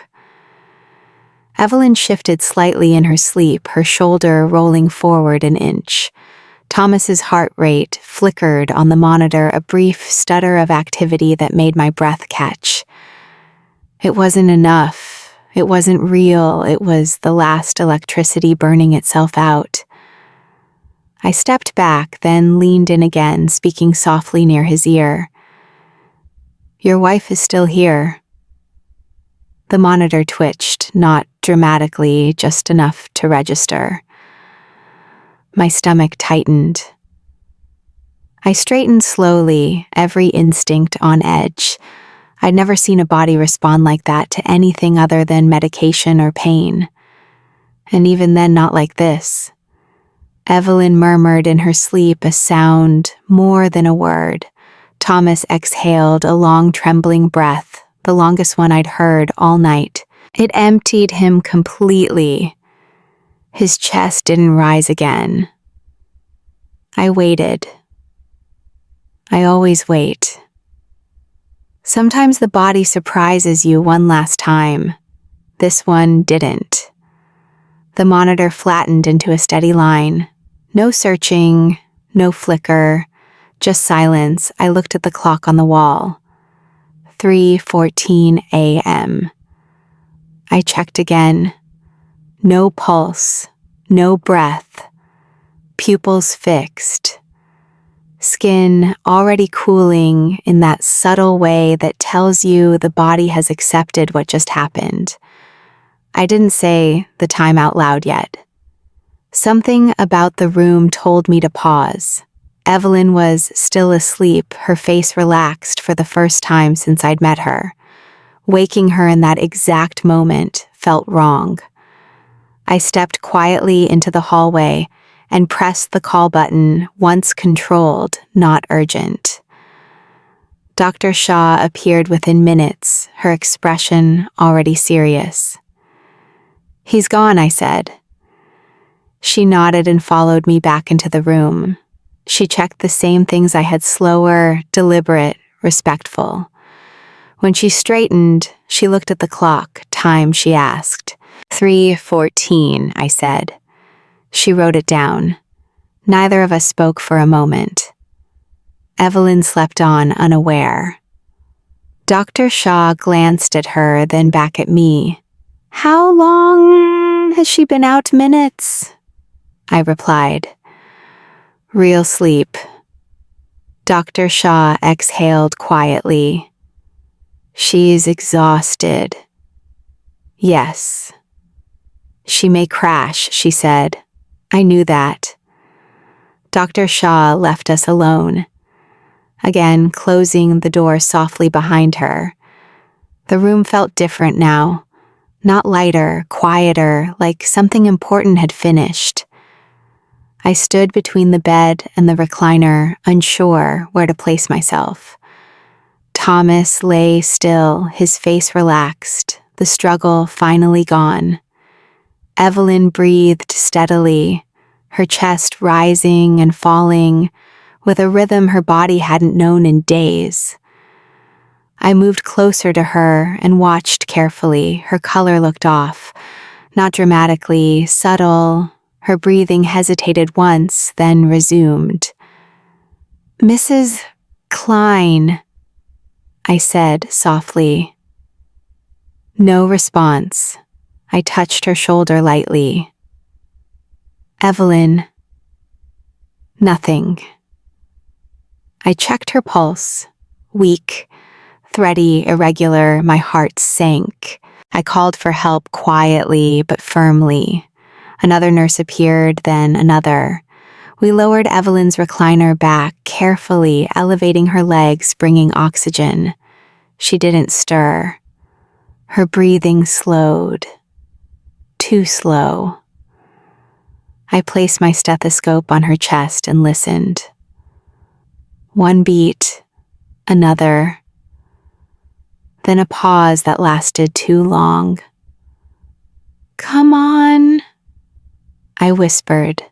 Evelyn shifted slightly in her sleep, her shoulder rolling forward an inch. Thomas's heart rate flickered on the monitor, a brief stutter of activity that made my breath catch. It wasn't enough. It wasn't real. It was the last electricity burning itself out. I stepped back, then leaned in again, speaking softly near his ear. "Your wife is still here." The monitor twitched, not dramatically, just enough to register. My stomach tightened. I straightened slowly, every instinct on edge. I'd never seen a body respond like that to anything other than medication or pain. And even then, not like this. Evelyn murmured in her sleep a sound more than a word. Thomas exhaled a long, trembling breath, the longest one I'd heard all night. It emptied him completely. His chest didn't rise again. I waited. I always wait. Sometimes the body surprises you one last time. This one didn't. The monitor flattened into a steady line. No searching, no flicker, just silence. I looked at the clock on the wall. 3:14 a.m. I checked again. No pulse, no breath. Pupils fixed. Skin already cooling in that subtle way that tells you the body has accepted what just happened. I didn't say the time out loud yet. Something about the room told me to pause. Evelyn was still asleep, her face relaxed for the first time since I'd met her. Waking her in that exact moment felt wrong. I stepped quietly into the hallway and pressed the call button, once controlled, not urgent. Dr. Shaw appeared within minutes, her expression already serious. "He's gone," I said. She nodded and followed me back into the room. She checked the same things I had, slower, deliberate, respectful. When she straightened, she looked at the clock. "Time," she asked. 3:14, I said. She wrote it down. Neither of us spoke for a moment. Evelyn slept on, unaware. Dr. Shaw glanced at her, then back at me. "How long has she been out?" "Minutes," I replied. "Real sleep." Dr. Shaw exhaled quietly. She's exhausted. Yes. She may crash, she said. I knew that. Dr. Shaw left us alone, again closing the door softly behind her. The room felt different now, not lighter, quieter, like something important had finished. I stood between the bed and the recliner, unsure where to place myself. Thomas lay still, his face relaxed, the struggle finally gone. Evelyn breathed steadily, her chest rising and falling, with a rhythm her body hadn't known in days. I moved closer to her and watched carefully. Her color looked off, not dramatically, subtle. Her breathing hesitated once, then resumed. "Mrs. Klein," I said softly. No response. I touched her shoulder lightly. "Evelyn." Nothing. I checked her pulse. Weak, thready, irregular, my heart sank. I called for help quietly but firmly. Another nurse appeared, then another. We lowered Evelyn's recliner back, carefully elevating her legs, bringing oxygen. She didn't stir. Her breathing slowed. Too slow. I placed my stethoscope on her chest and listened. One beat, another. Then a pause that lasted too long. "Come on," I whispered.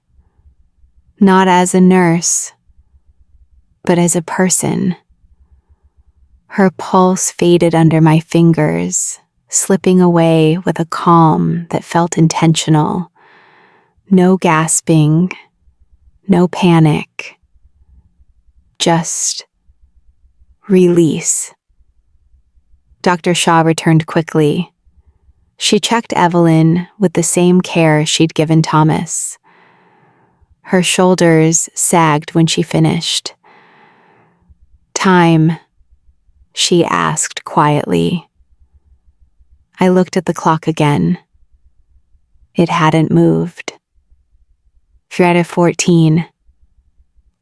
Not as a nurse, but as a person. Her pulse faded under my fingers, slipping away with a calm that felt intentional. No gasping, no panic. Just release. Dr. Shaw returned quickly. She checked Evelyn with the same care she'd given Thomas. Her shoulders sagged when she finished. "Time," she asked quietly. I looked at the clock again. It hadn't moved. "You're at 14,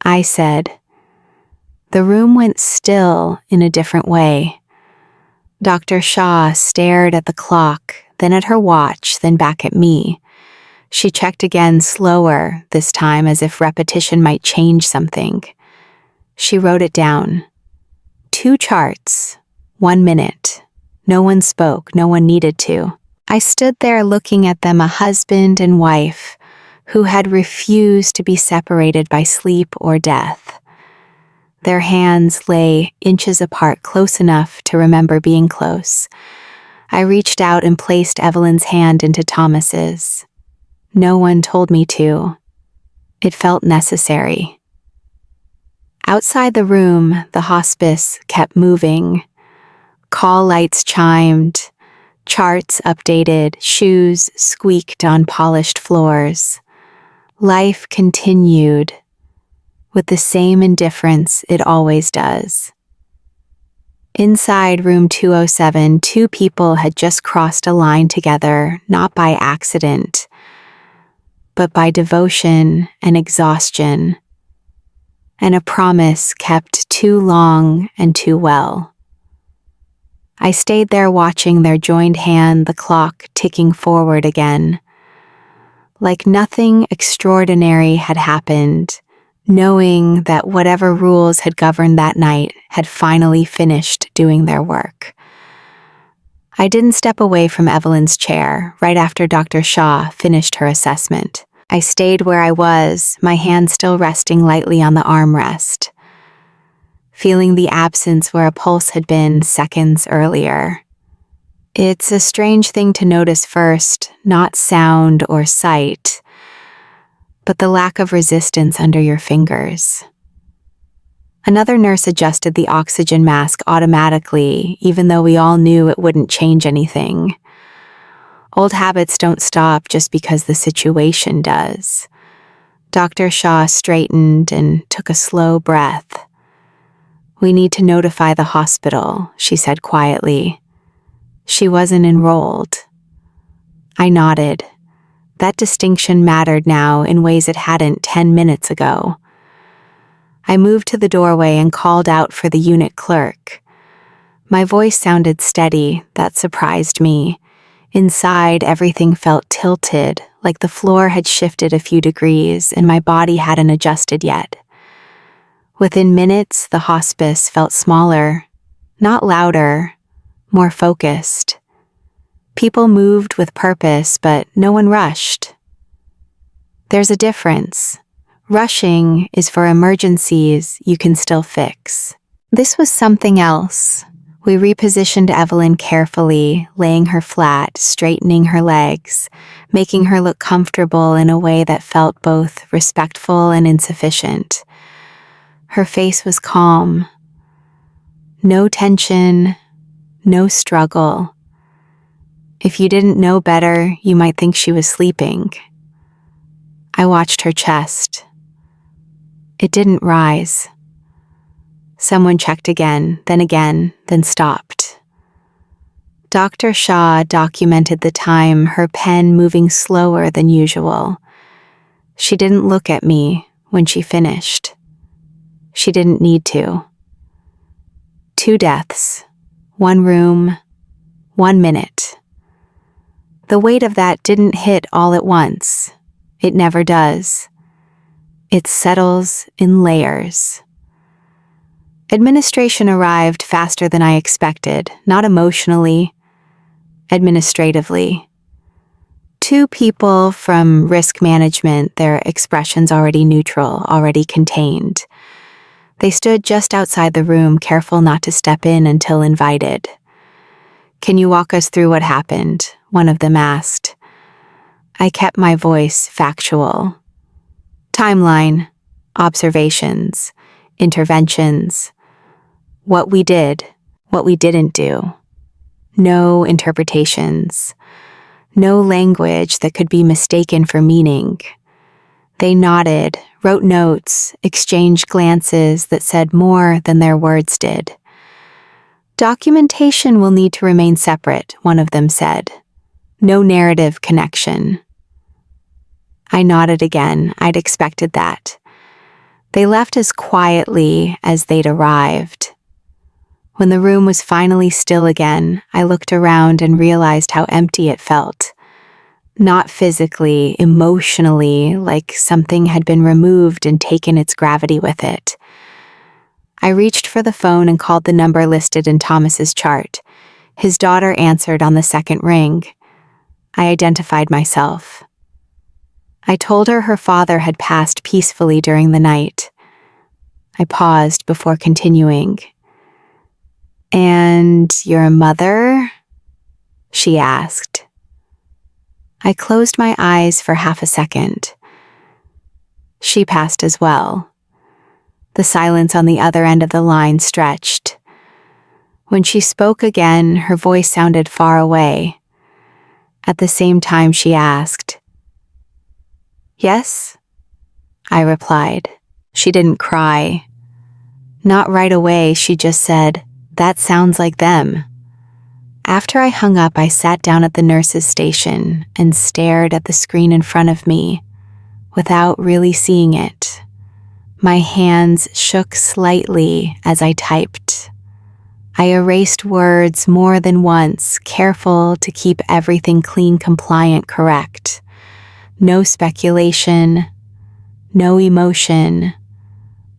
I said. The room went still in a different way. Dr. Shaw stared at the clock, then at her watch, then back at me. She checked again, slower, this time as if repetition might change something. She wrote it down. 2 charts, 1 minute. No one spoke, no one needed to. I stood there looking at them, a husband and wife, who had refused to be separated by sleep or death. Their hands lay inches apart, close enough to remember being close. I reached out and placed Evelyn's hand into Thomas's. No one told me to. It felt necessary. Outside the room, the hospice kept moving. Call lights chimed, charts updated, shoes squeaked on polished floors. Life continued, with the same indifference it always does. Inside room 207, 2 people had just crossed a line together, not by accident, but by devotion and exhaustion, and a promise kept too long and too well. I stayed there watching their joined hand, the clock ticking forward again. Like nothing extraordinary had happened, knowing that whatever rules had governed that night had finally finished doing their work. I didn't step away from Evelyn's chair right after Dr. Shaw finished her assessment. I stayed where I was, my hand still resting lightly on the armrest, feeling the absence where a pulse had been seconds earlier. It's a strange thing to notice first, not sound or sight, but the lack of resistance under your fingers. Another nurse adjusted the oxygen mask automatically, even though we all knew it wouldn't change anything. Old habits don't stop just because the situation does. Dr. Shaw straightened and took a slow breath. "We need to notify the hospital," she said quietly. "She wasn't enrolled." I nodded. That distinction mattered now in ways it hadn't 10 minutes ago. I moved to the doorway and called out for the unit clerk. My voice sounded steady. That surprised me. Inside, everything felt tilted, like the floor had shifted a few degrees and my body hadn't adjusted yet. Within minutes, the hospice felt smaller, not louder, more focused. People moved with purpose, but no one rushed. There's a difference. Rushing is for emergencies you can still fix. This was something else. We repositioned Evelyn carefully, laying her flat, straightening her legs, making her look comfortable in a way that felt both respectful and insufficient. Her face was calm. No tension, no struggle. If you didn't know better, you might think she was sleeping. I watched her chest. It didn't rise. Someone checked again, then stopped. Dr. Shaw documented the time, her pen moving slower than usual. She didn't look at me when she finished. She didn't need to. 2 deaths, 1 room, 1 minute. The weight of that didn't hit all at once. It never does. It settles in layers. Administration arrived faster than I expected, not emotionally, administratively. 2 people from risk management, their expressions already neutral, already contained. They stood just outside the room, careful not to step in until invited. "Can you walk us through what happened?" one of them asked. I kept my voice factual. Timeline, observations, interventions, what we did, what we didn't do. No interpretations. No language that could be mistaken for meaning. They nodded, wrote notes, exchanged glances that said more than their words did. "Documentation will need to remain separate," one of them said. "No narrative connection." I nodded again. I'd expected that. They left as quietly as they'd arrived. When the room was finally still again, I looked around and realized how empty it felt. Not physically, emotionally, like something had been removed and taken its gravity with it. I reached for the phone and called the number listed in Thomas's chart. His daughter answered on the second ring. I identified myself. I told her her father had passed peacefully during the night. I paused before continuing. "And your mother?" she asked. I closed my eyes for half a second. She passed as well. The silence on the other end of the line stretched. When she spoke again, her voice sounded far away. At the same time, she asked. "Yes?" I replied. She didn't cry. Not right away, she just said, "That sounds like them." After I hung up, I sat down at the nurse's station and stared at the screen in front of me without really seeing it. My hands shook slightly as I typed. I erased words more than once, careful to keep everything clean, compliant, correct. No speculation, no emotion,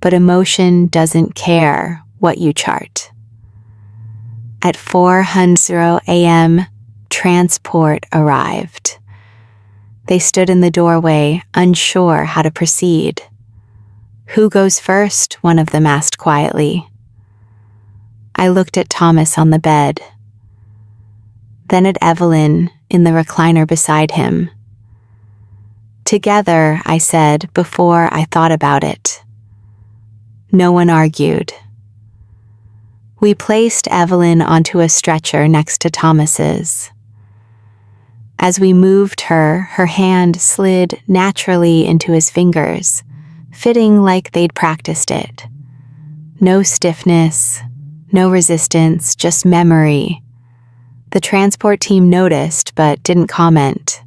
but emotion doesn't care what you chart. At 4:00 a.m., transport arrived. They stood in the doorway, unsure how to proceed. "Who goes first?" one of them asked quietly. I looked at Thomas on the bed, then at Evelyn in the recliner beside him. "Together," I said before I thought about it. No one argued. We placed Evelyn onto a stretcher next to Thomas's. As we moved her, her hand slid naturally into his fingers, fitting like they'd practiced it. No stiffness, no resistance, just memory. The transport team noticed but didn't comment.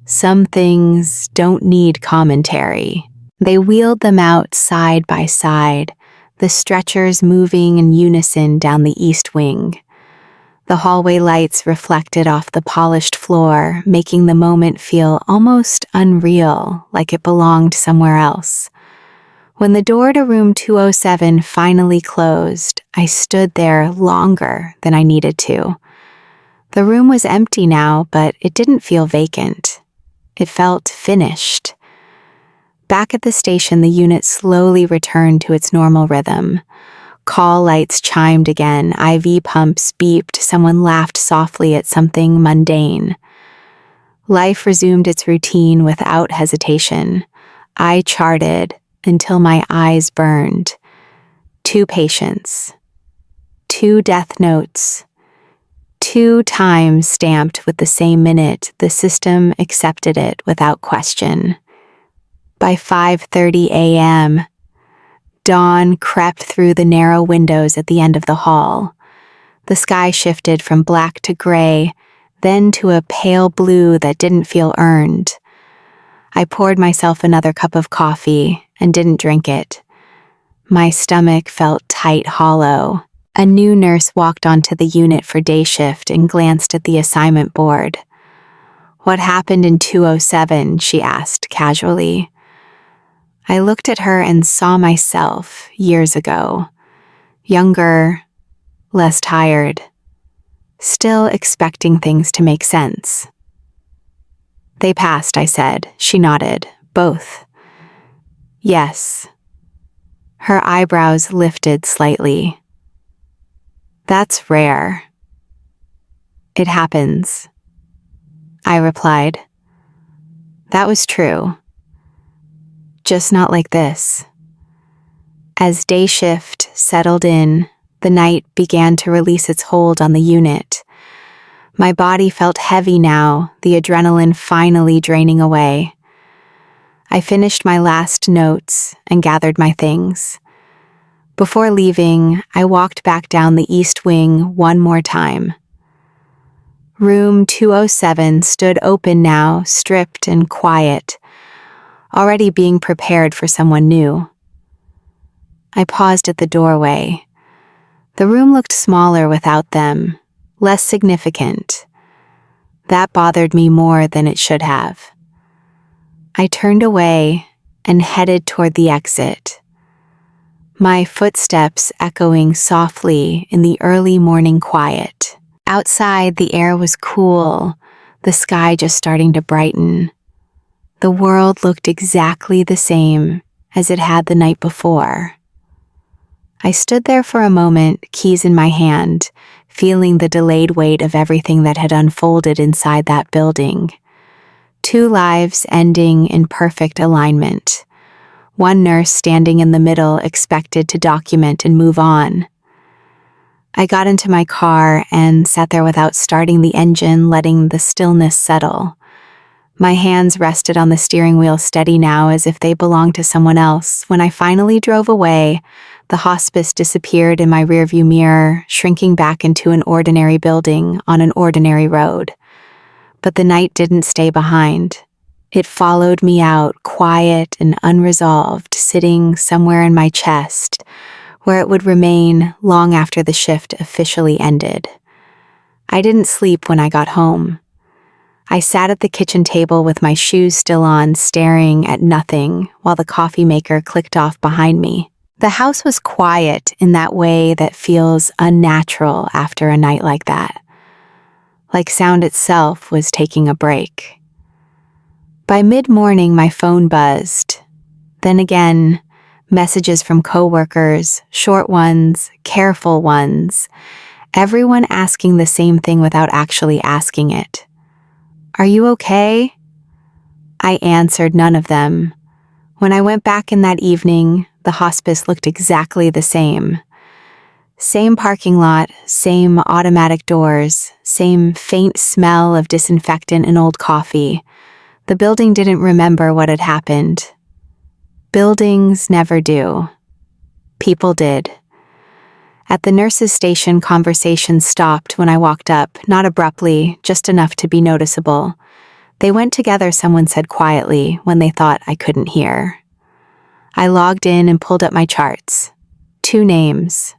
Some things don't need commentary. They wheeled them out side by side, the stretchers moving in unison down the east wing. The hallway lights reflected off the polished floor, making the moment feel almost unreal, like it belonged somewhere else. When the door to room 207 finally closed, I stood there longer than I needed to. The room was empty now, but it didn't feel vacant. It felt finished. Back at the station, the unit slowly returned to its normal rhythm. Call lights chimed again, IV pumps beeped, someone laughed softly at something mundane. Life resumed its routine without hesitation. I charted until my eyes burned. 2 patients. 2 death notes. 2 times stamped with the same minute. The system accepted it without question. By 5:30 a.m., dawn crept through the narrow windows at the end of the hall. The sky shifted from black to gray, then to a pale blue that didn't feel earned. I poured myself another cup of coffee and didn't drink it. My stomach felt tight, hollow. A new nurse walked onto the unit for day shift and glanced at the assignment board. "What happened in 207?" she asked casually. I looked at her and saw myself years ago. Younger, less tired, still expecting things to make sense. "They passed," I said. She nodded. "Both?" "Yes." Her eyebrows lifted slightly. "That's rare." "It happens," I replied. That was true. Just not like this. As day shift settled in, the night began to release its hold on the unit. My body felt heavy now, the adrenaline finally draining away. I finished my last notes and gathered my things. Before leaving, I walked back down the east wing one more time. Room 207 stood open now, stripped and quiet, already being prepared for someone new. I paused at the doorway. The room looked smaller without them, less significant. That bothered me more than it should have. I turned away and headed toward the exit, my footsteps echoing softly in the early morning quiet. Outside, the air was cool, the sky just starting to brighten. The world looked exactly the same as it had the night before. I stood there for a moment, keys in my hand, feeling the delayed weight of everything that had unfolded inside that building. 2 lives ending in perfect alignment. One nurse standing in the middle, expected to document and move on. I got into my car and sat there without starting the engine, letting the stillness settle. My hands rested on the steering wheel, steady now as if they belonged to someone else. When I finally drove away, the hospice disappeared in my rearview mirror, shrinking back into an ordinary building on an ordinary road. But the night didn't stay behind. It followed me out, quiet and unresolved, sitting somewhere in my chest, where it would remain long after the shift officially ended. I didn't sleep when I got home. I sat at the kitchen table with my shoes still on, staring at nothing while the coffee maker clicked off behind me. The house was quiet in that way that feels unnatural after a night like that, like sound itself was taking a break. By mid-morning, my phone buzzed. Then again, messages from coworkers, short ones, careful ones, everyone asking the same thing without actually asking it. "Are you okay?" I answered none of them. When I went back in that evening, the hospice looked exactly the same. Same parking lot, same automatic doors, same faint smell of disinfectant and old coffee. The building didn't remember what had happened. Buildings never do. People did. At the nurse's station, conversation stopped when I walked up, not abruptly, just enough to be noticeable. They went together, someone said quietly, when they thought I couldn't hear. I logged in and pulled up my charts. 2 names,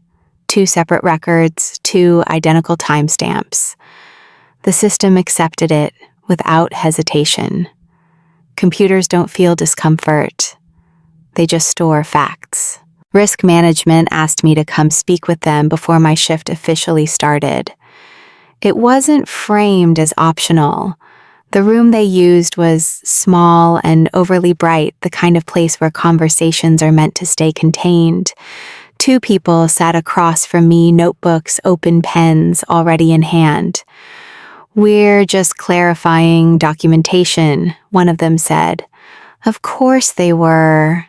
2 separate records, 2 identical timestamps. The system accepted it without hesitation. Computers don't feel discomfort. They just store facts. Risk management asked me to come speak with them before my shift officially started. It wasn't framed as optional. The room they used was small and overly bright, the kind of place where conversations are meant to stay contained. 2 people sat across from me, notebooks, open pens, already in hand. "We're just clarifying documentation," one of them said. Of course they were.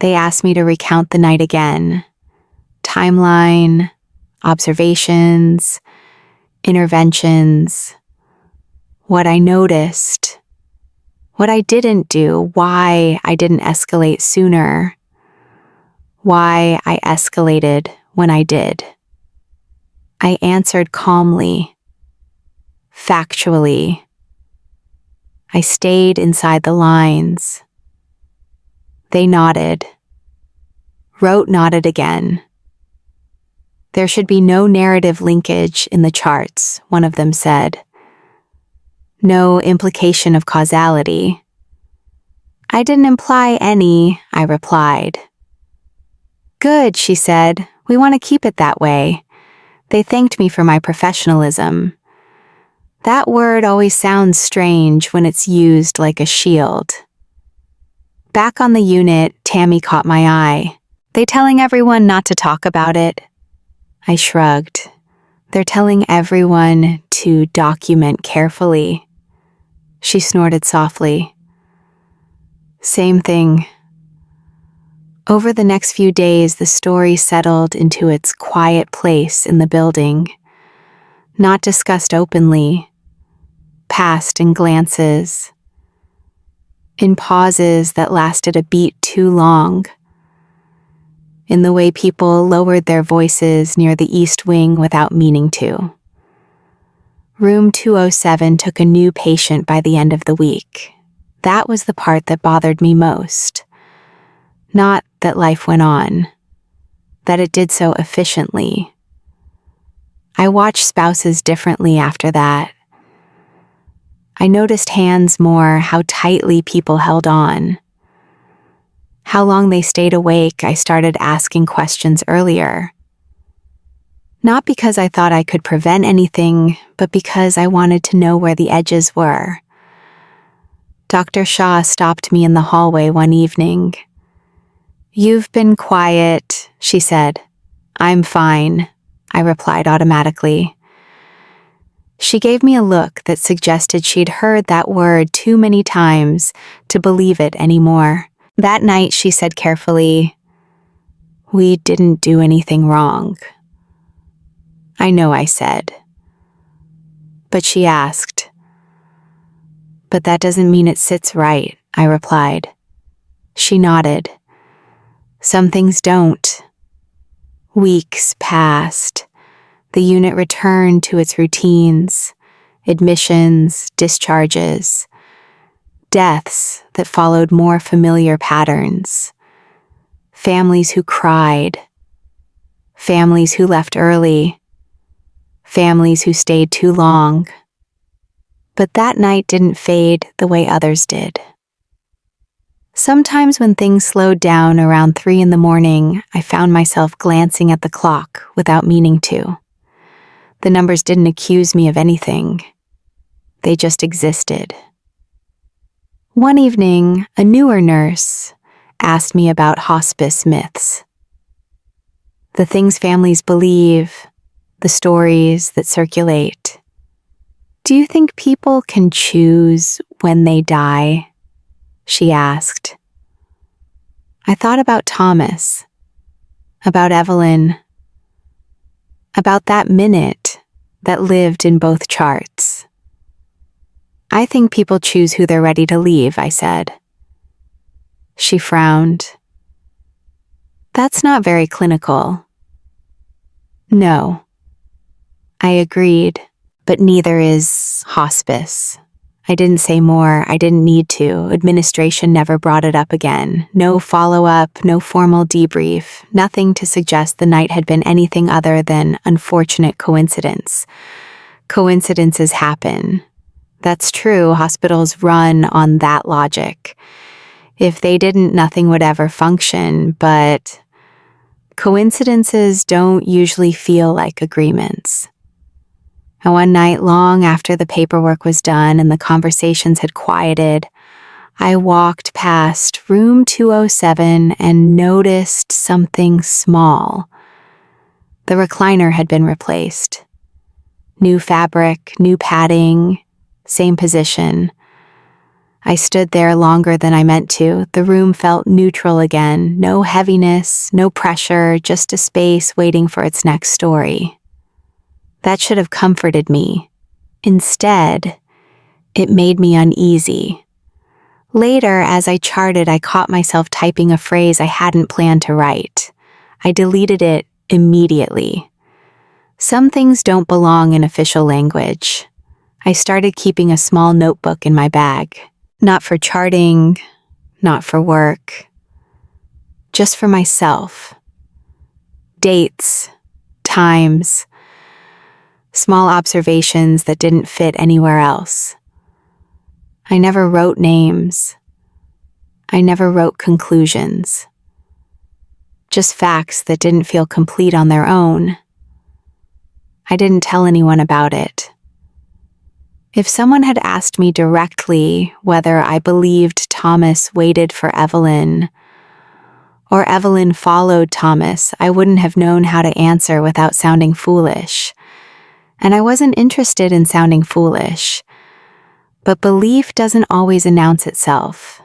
They asked me to recount the night again. Timeline, observations, interventions, what I noticed, what I didn't do, why I didn't escalate sooner, why I escalated when I did. I answered calmly, factually. I stayed inside the lines. They nodded. Rote nodded again. "There should be no narrative linkage in the charts," one of them said. "No implication of causality." "I didn't imply any," I replied. "Good," she said. "We want to keep it that way." They thanked me for my professionalism. That word always sounds strange when it's used like a shield. Back on the unit, Tammy caught my eye. "They telling everyone not to talk about it?" I shrugged. "They're telling everyone to document carefully." She snorted softly. "Same thing." Over the next few days, the story settled into its quiet place in the building. Not discussed openly, passed in glances, in pauses that lasted a beat too long, in the way people lowered their voices near the East Wing without meaning to. Room 207 took a new patient by the end of the week. That was the part that bothered me most. Not that life went on, that it did so efficiently. I watched spouses differently after that. I noticed hands more, how tightly people held on, how long they stayed awake. I started asking questions earlier. Not because I thought I could prevent anything, but because I wanted to know where the edges were. Dr. Shaw stopped me in the hallway one evening. "You've been quiet," she said. "I'm fine," I replied automatically. She gave me a look that suggested she'd heard that word too many times to believe it anymore. That night, she said carefully, "We didn't do anything wrong." "I know," I said. But she asked. "But that doesn't mean it sits right," I replied. She nodded. "Some things don't." Weeks passed. The unit returned to its routines, admissions, discharges, deaths that followed more familiar patterns, families who cried, families who left early, families who stayed too long. But that night didn't fade the way others did. Sometimes when things slowed down around 3 a.m, I found myself glancing at the clock without meaning to. The numbers didn't accuse me of anything. They just existed. One evening, a newer nurse asked me about hospice myths. The things families believe, the stories that circulate. "Do you think people can choose when they die?" she asked. I thought about Thomas, about Evelyn, about that minute that lived in both charts. "I think people choose who they're ready to leave," I said. She frowned. That's not very clinical. No, I agreed, but neither is hospice. I didn't say more. I didn't need to. Administration never brought it up again. No follow-up, no formal debrief, nothing to suggest the night had been anything other than unfortunate coincidence. Coincidences happen. That's true. Hospitals run on that logic. If they didn't, nothing would ever function, but coincidences don't usually feel like agreements. And one night, long after the paperwork was done and the conversations had quieted, I walked past room 207 and noticed something small. The recliner had been replaced. New fabric, new padding, same position. I stood there longer than I meant to. The room felt neutral again. No heaviness, no pressure, just a space waiting for its next story. That should have comforted me. Instead, it made me uneasy. Later, as I charted, I caught myself typing a phrase I hadn't planned to write. I deleted it immediately. Some things don't belong in official language. I started keeping a small notebook in my bag. Not for charting, not for work. Just for myself. Dates, times, small observations that didn't fit anywhere else. I never wrote names. I never wrote conclusions. Just facts that didn't feel complete on their own. I didn't tell anyone about it. If someone had asked me directly whether I believed Thomas waited for Evelyn or Evelyn followed Thomas, I wouldn't have known how to answer without sounding foolish. And I wasn't interested in sounding foolish. But belief doesn't always announce itself.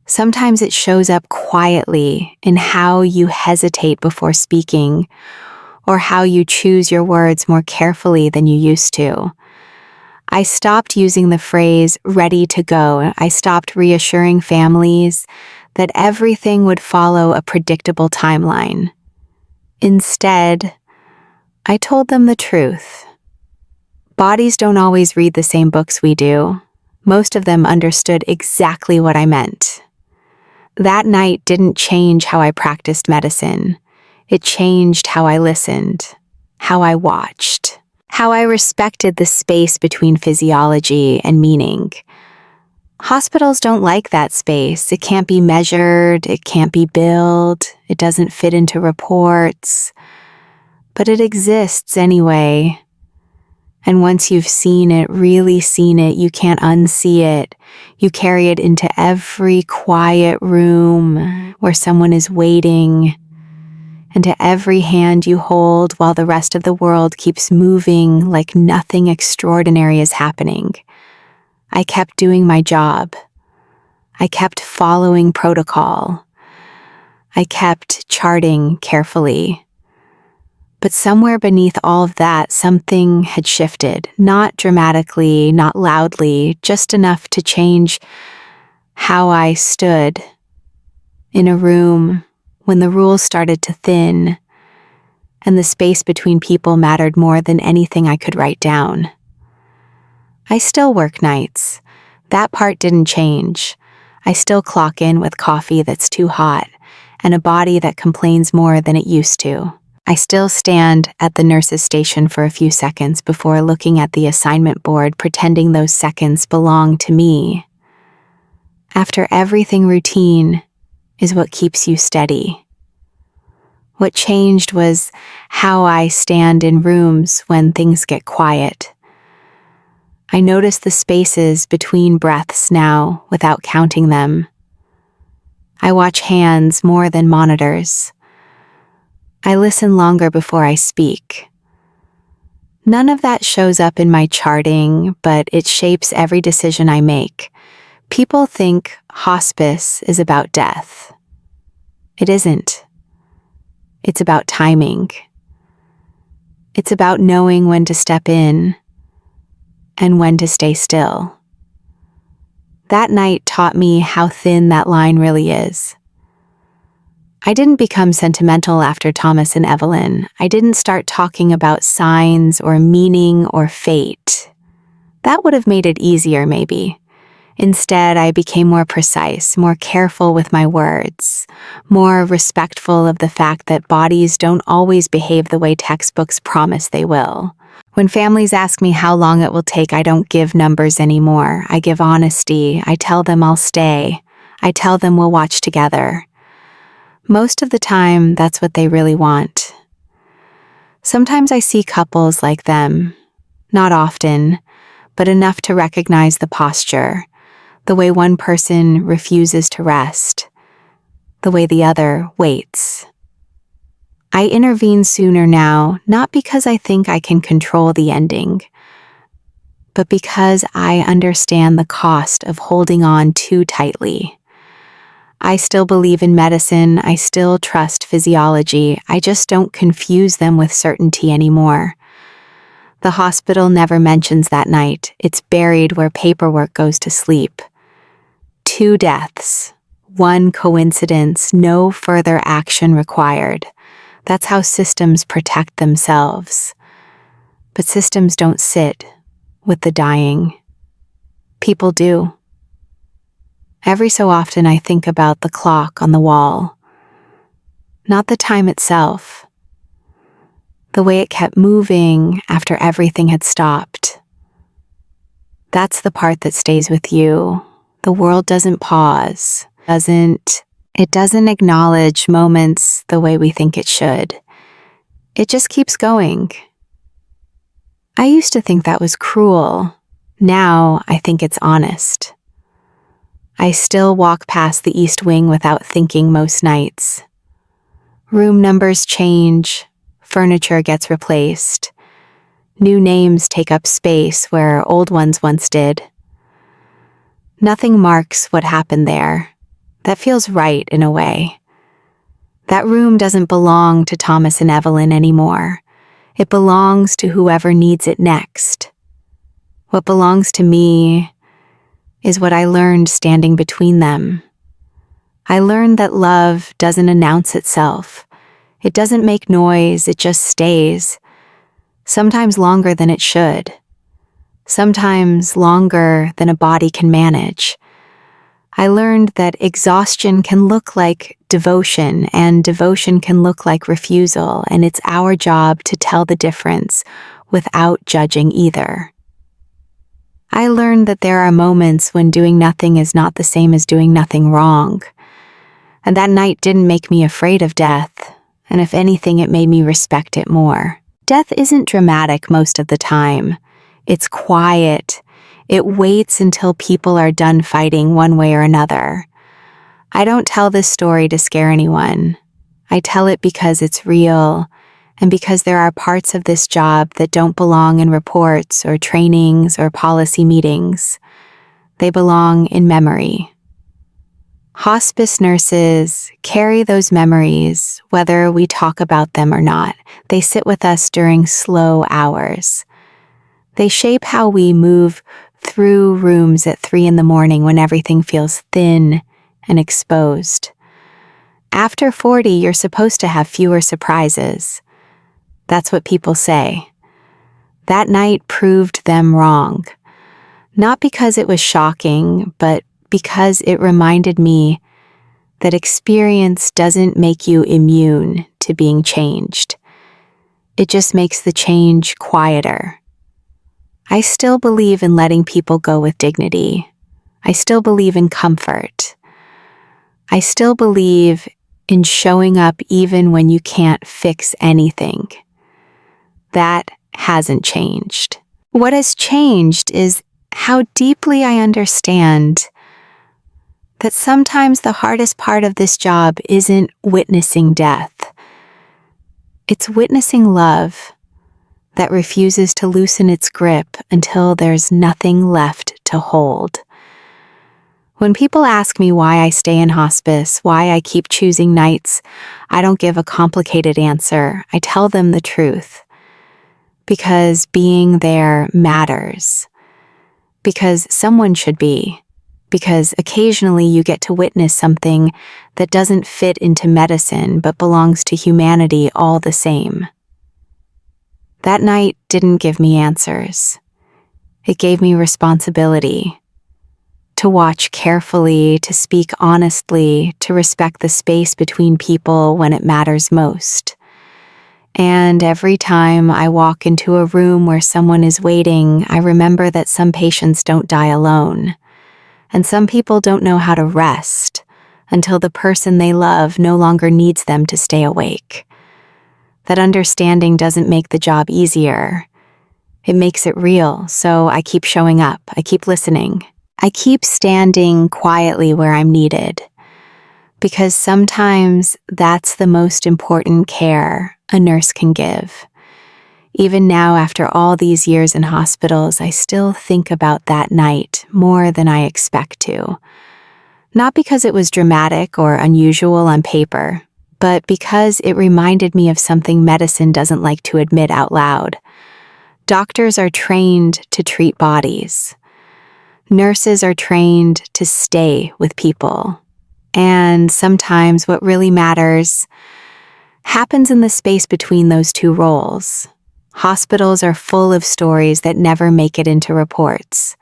Sometimes it shows up quietly in how you hesitate before speaking, or how you choose your words more carefully than you used to. I stopped using the phrase ready to go. I stopped reassuring families that everything would follow a predictable timeline. Instead, I told them the truth. Bodies don't always read the same books we do. Most of them understood exactly what I meant. That night didn't change how I practiced medicine. It changed how I listened, how I watched, how I respected the space between physiology and meaning. Hospitals don't like that space. It can't be measured, it can't be billed, it doesn't fit into reports. But it exists anyway. And once you've seen it, really seen it, you can't unsee it. You carry it into every quiet room where someone is waiting, and to every hand you hold while the rest of the world keeps moving like nothing extraordinary is happening. I kept doing my job. I kept following protocol. I kept charting carefully. But somewhere beneath all of that, something had shifted, not dramatically, not loudly, just enough to change how I stood in a room when the rules started to thin and the space between people mattered more than anything I could write down. I still work nights. That part didn't change. I still clock in with coffee that's too hot and a body that complains more than it used to. I still stand at the nurse's station for a few seconds before looking at the assignment board, pretending those seconds belong to me. After everything, routine is what keeps you steady. What changed was how I stand in rooms when things get quiet. I notice the spaces between breaths now without counting them. I watch hands more than monitors. I listen longer before I speak. None of that shows up in my charting, but it shapes every decision I make. People think hospice is about death. It isn't. It's about timing. It's about knowing when to step in and when to stay still. That night taught me how thin that line really is. I didn't become sentimental after Thomas and Evelyn. I didn't start talking about signs or meaning or fate. That would have made it easier, maybe. Instead, I became more precise, more careful with my words, more respectful of the fact that bodies don't always behave the way textbooks promise they will. When families ask me how long it will take, I don't give numbers anymore. I give honesty. I tell them I'll stay. I tell them we'll watch together. Most of the time, that's what they really want. Sometimes I see couples like them, not often, but enough to recognize the posture, the way one person refuses to rest, the way the other waits. I intervene sooner now, not because I think I can control the ending, but because I understand the cost of holding on too tightly. I still believe in medicine, I still trust physiology, I just don't confuse them with certainty anymore. The hospital never mentions that night. It's buried where paperwork goes to sleep. 2 deaths, 1 coincidence, no further action required. That's how systems protect themselves. But systems don't sit with the dying. People do. Every so often I think about the clock on the wall. Not the time itself. The way it kept moving after everything had stopped. That's the part that stays with you. The world doesn't pause, it doesn't acknowledge moments the way we think it should. It just keeps going. I used to think that was cruel. Now I think it's honest. I still walk past the East Wing without thinking most nights. Room numbers change, furniture gets replaced. New names take up space where old ones once did. Nothing marks what happened there. That feels right in a way. That room doesn't belong to Thomas and Evelyn anymore. It belongs to whoever needs it next. What belongs to me is what I learned standing between them. I learned that love doesn't announce itself. It doesn't make noise, it just stays. Sometimes longer than it should. Sometimes longer than a body can manage. I learned that exhaustion can look like devotion, and devotion can look like refusal, and it's our job to tell the difference without judging either. I learned that there are moments when doing nothing is not the same as doing nothing wrong. And that night didn't make me afraid of death, and if anything, it made me respect it more. Death isn't dramatic most of the time. It's quiet. It waits until people are done fighting one way or another. I don't tell this story to scare anyone. I tell it because it's real, and because there are parts of this job that don't belong in reports or trainings or policy meetings. They belong in memory. Hospice nurses carry those memories, whether we talk about them or not. They sit with us during slow hours. They shape how we move through rooms at 3 a.m. when everything feels thin and exposed. After 40, you're supposed to have fewer surprises. That's what people say. That night proved them wrong. Not because it was shocking, but because it reminded me that experience doesn't make you immune to being changed. It just makes the change quieter. I still believe in letting people go with dignity. I still believe in comfort. I still believe in showing up even when you can't fix anything. That hasn't changed. What has changed is how deeply I understand that sometimes the hardest part of this job isn't witnessing death. It's witnessing love that refuses to loosen its grip until there's nothing left to hold. When people ask me why I stay in hospice, why I keep choosing nights, I don't give a complicated answer. I tell them the truth. Because being there matters. Because someone should be. because occasionally you get to witness something that doesn't fit into medicine but belongs to humanity all the same. That night didn't give me answers. It gave me responsibility. To watch carefully, to speak honestly, to respect the space between people when it matters most. And every time I walk into a room where someone is waiting, I remember that some patients don't die alone. And some people don't know how to rest until the person they love no longer needs them to stay awake. That understanding doesn't make the job easier. It makes it real, so I keep showing up, I keep listening. I keep standing quietly where I'm needed, because sometimes that's the most important care a nurse can give. Even now, after all these years in hospitals, I still think about that night more than I expect to. Not because it was dramatic or unusual on paper, but because it reminded me of something medicine doesn't like to admit out loud. Doctors are trained to treat bodies. Nurses are trained to stay with people. And sometimes what really matters happens in the space between those two roles. Hospitals are full of stories that never make it into reports.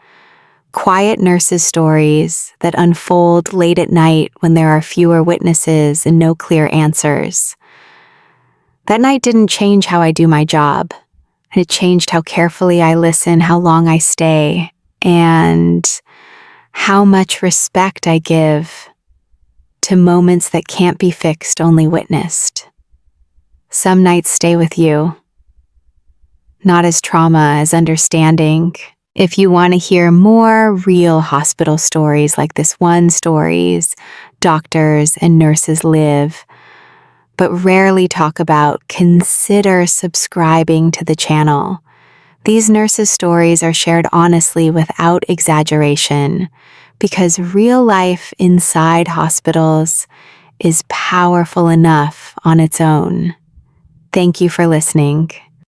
Quiet nurses' stories that unfold late at night when there are fewer witnesses and no clear answers. That night didn't change how I do my job. It changed how carefully I listen, how long I stay, and how much respect I give to moments that can't be fixed, only witnessed. Some nights stay with you, not as trauma, as understanding. If you want to hear more real hospital stories like this one, stories doctors and nurses live, but rarely talk about, consider subscribing to the channel. These nurses' stories are shared honestly without exaggeration, because real life inside hospitals is powerful enough on its own. Thank you for listening.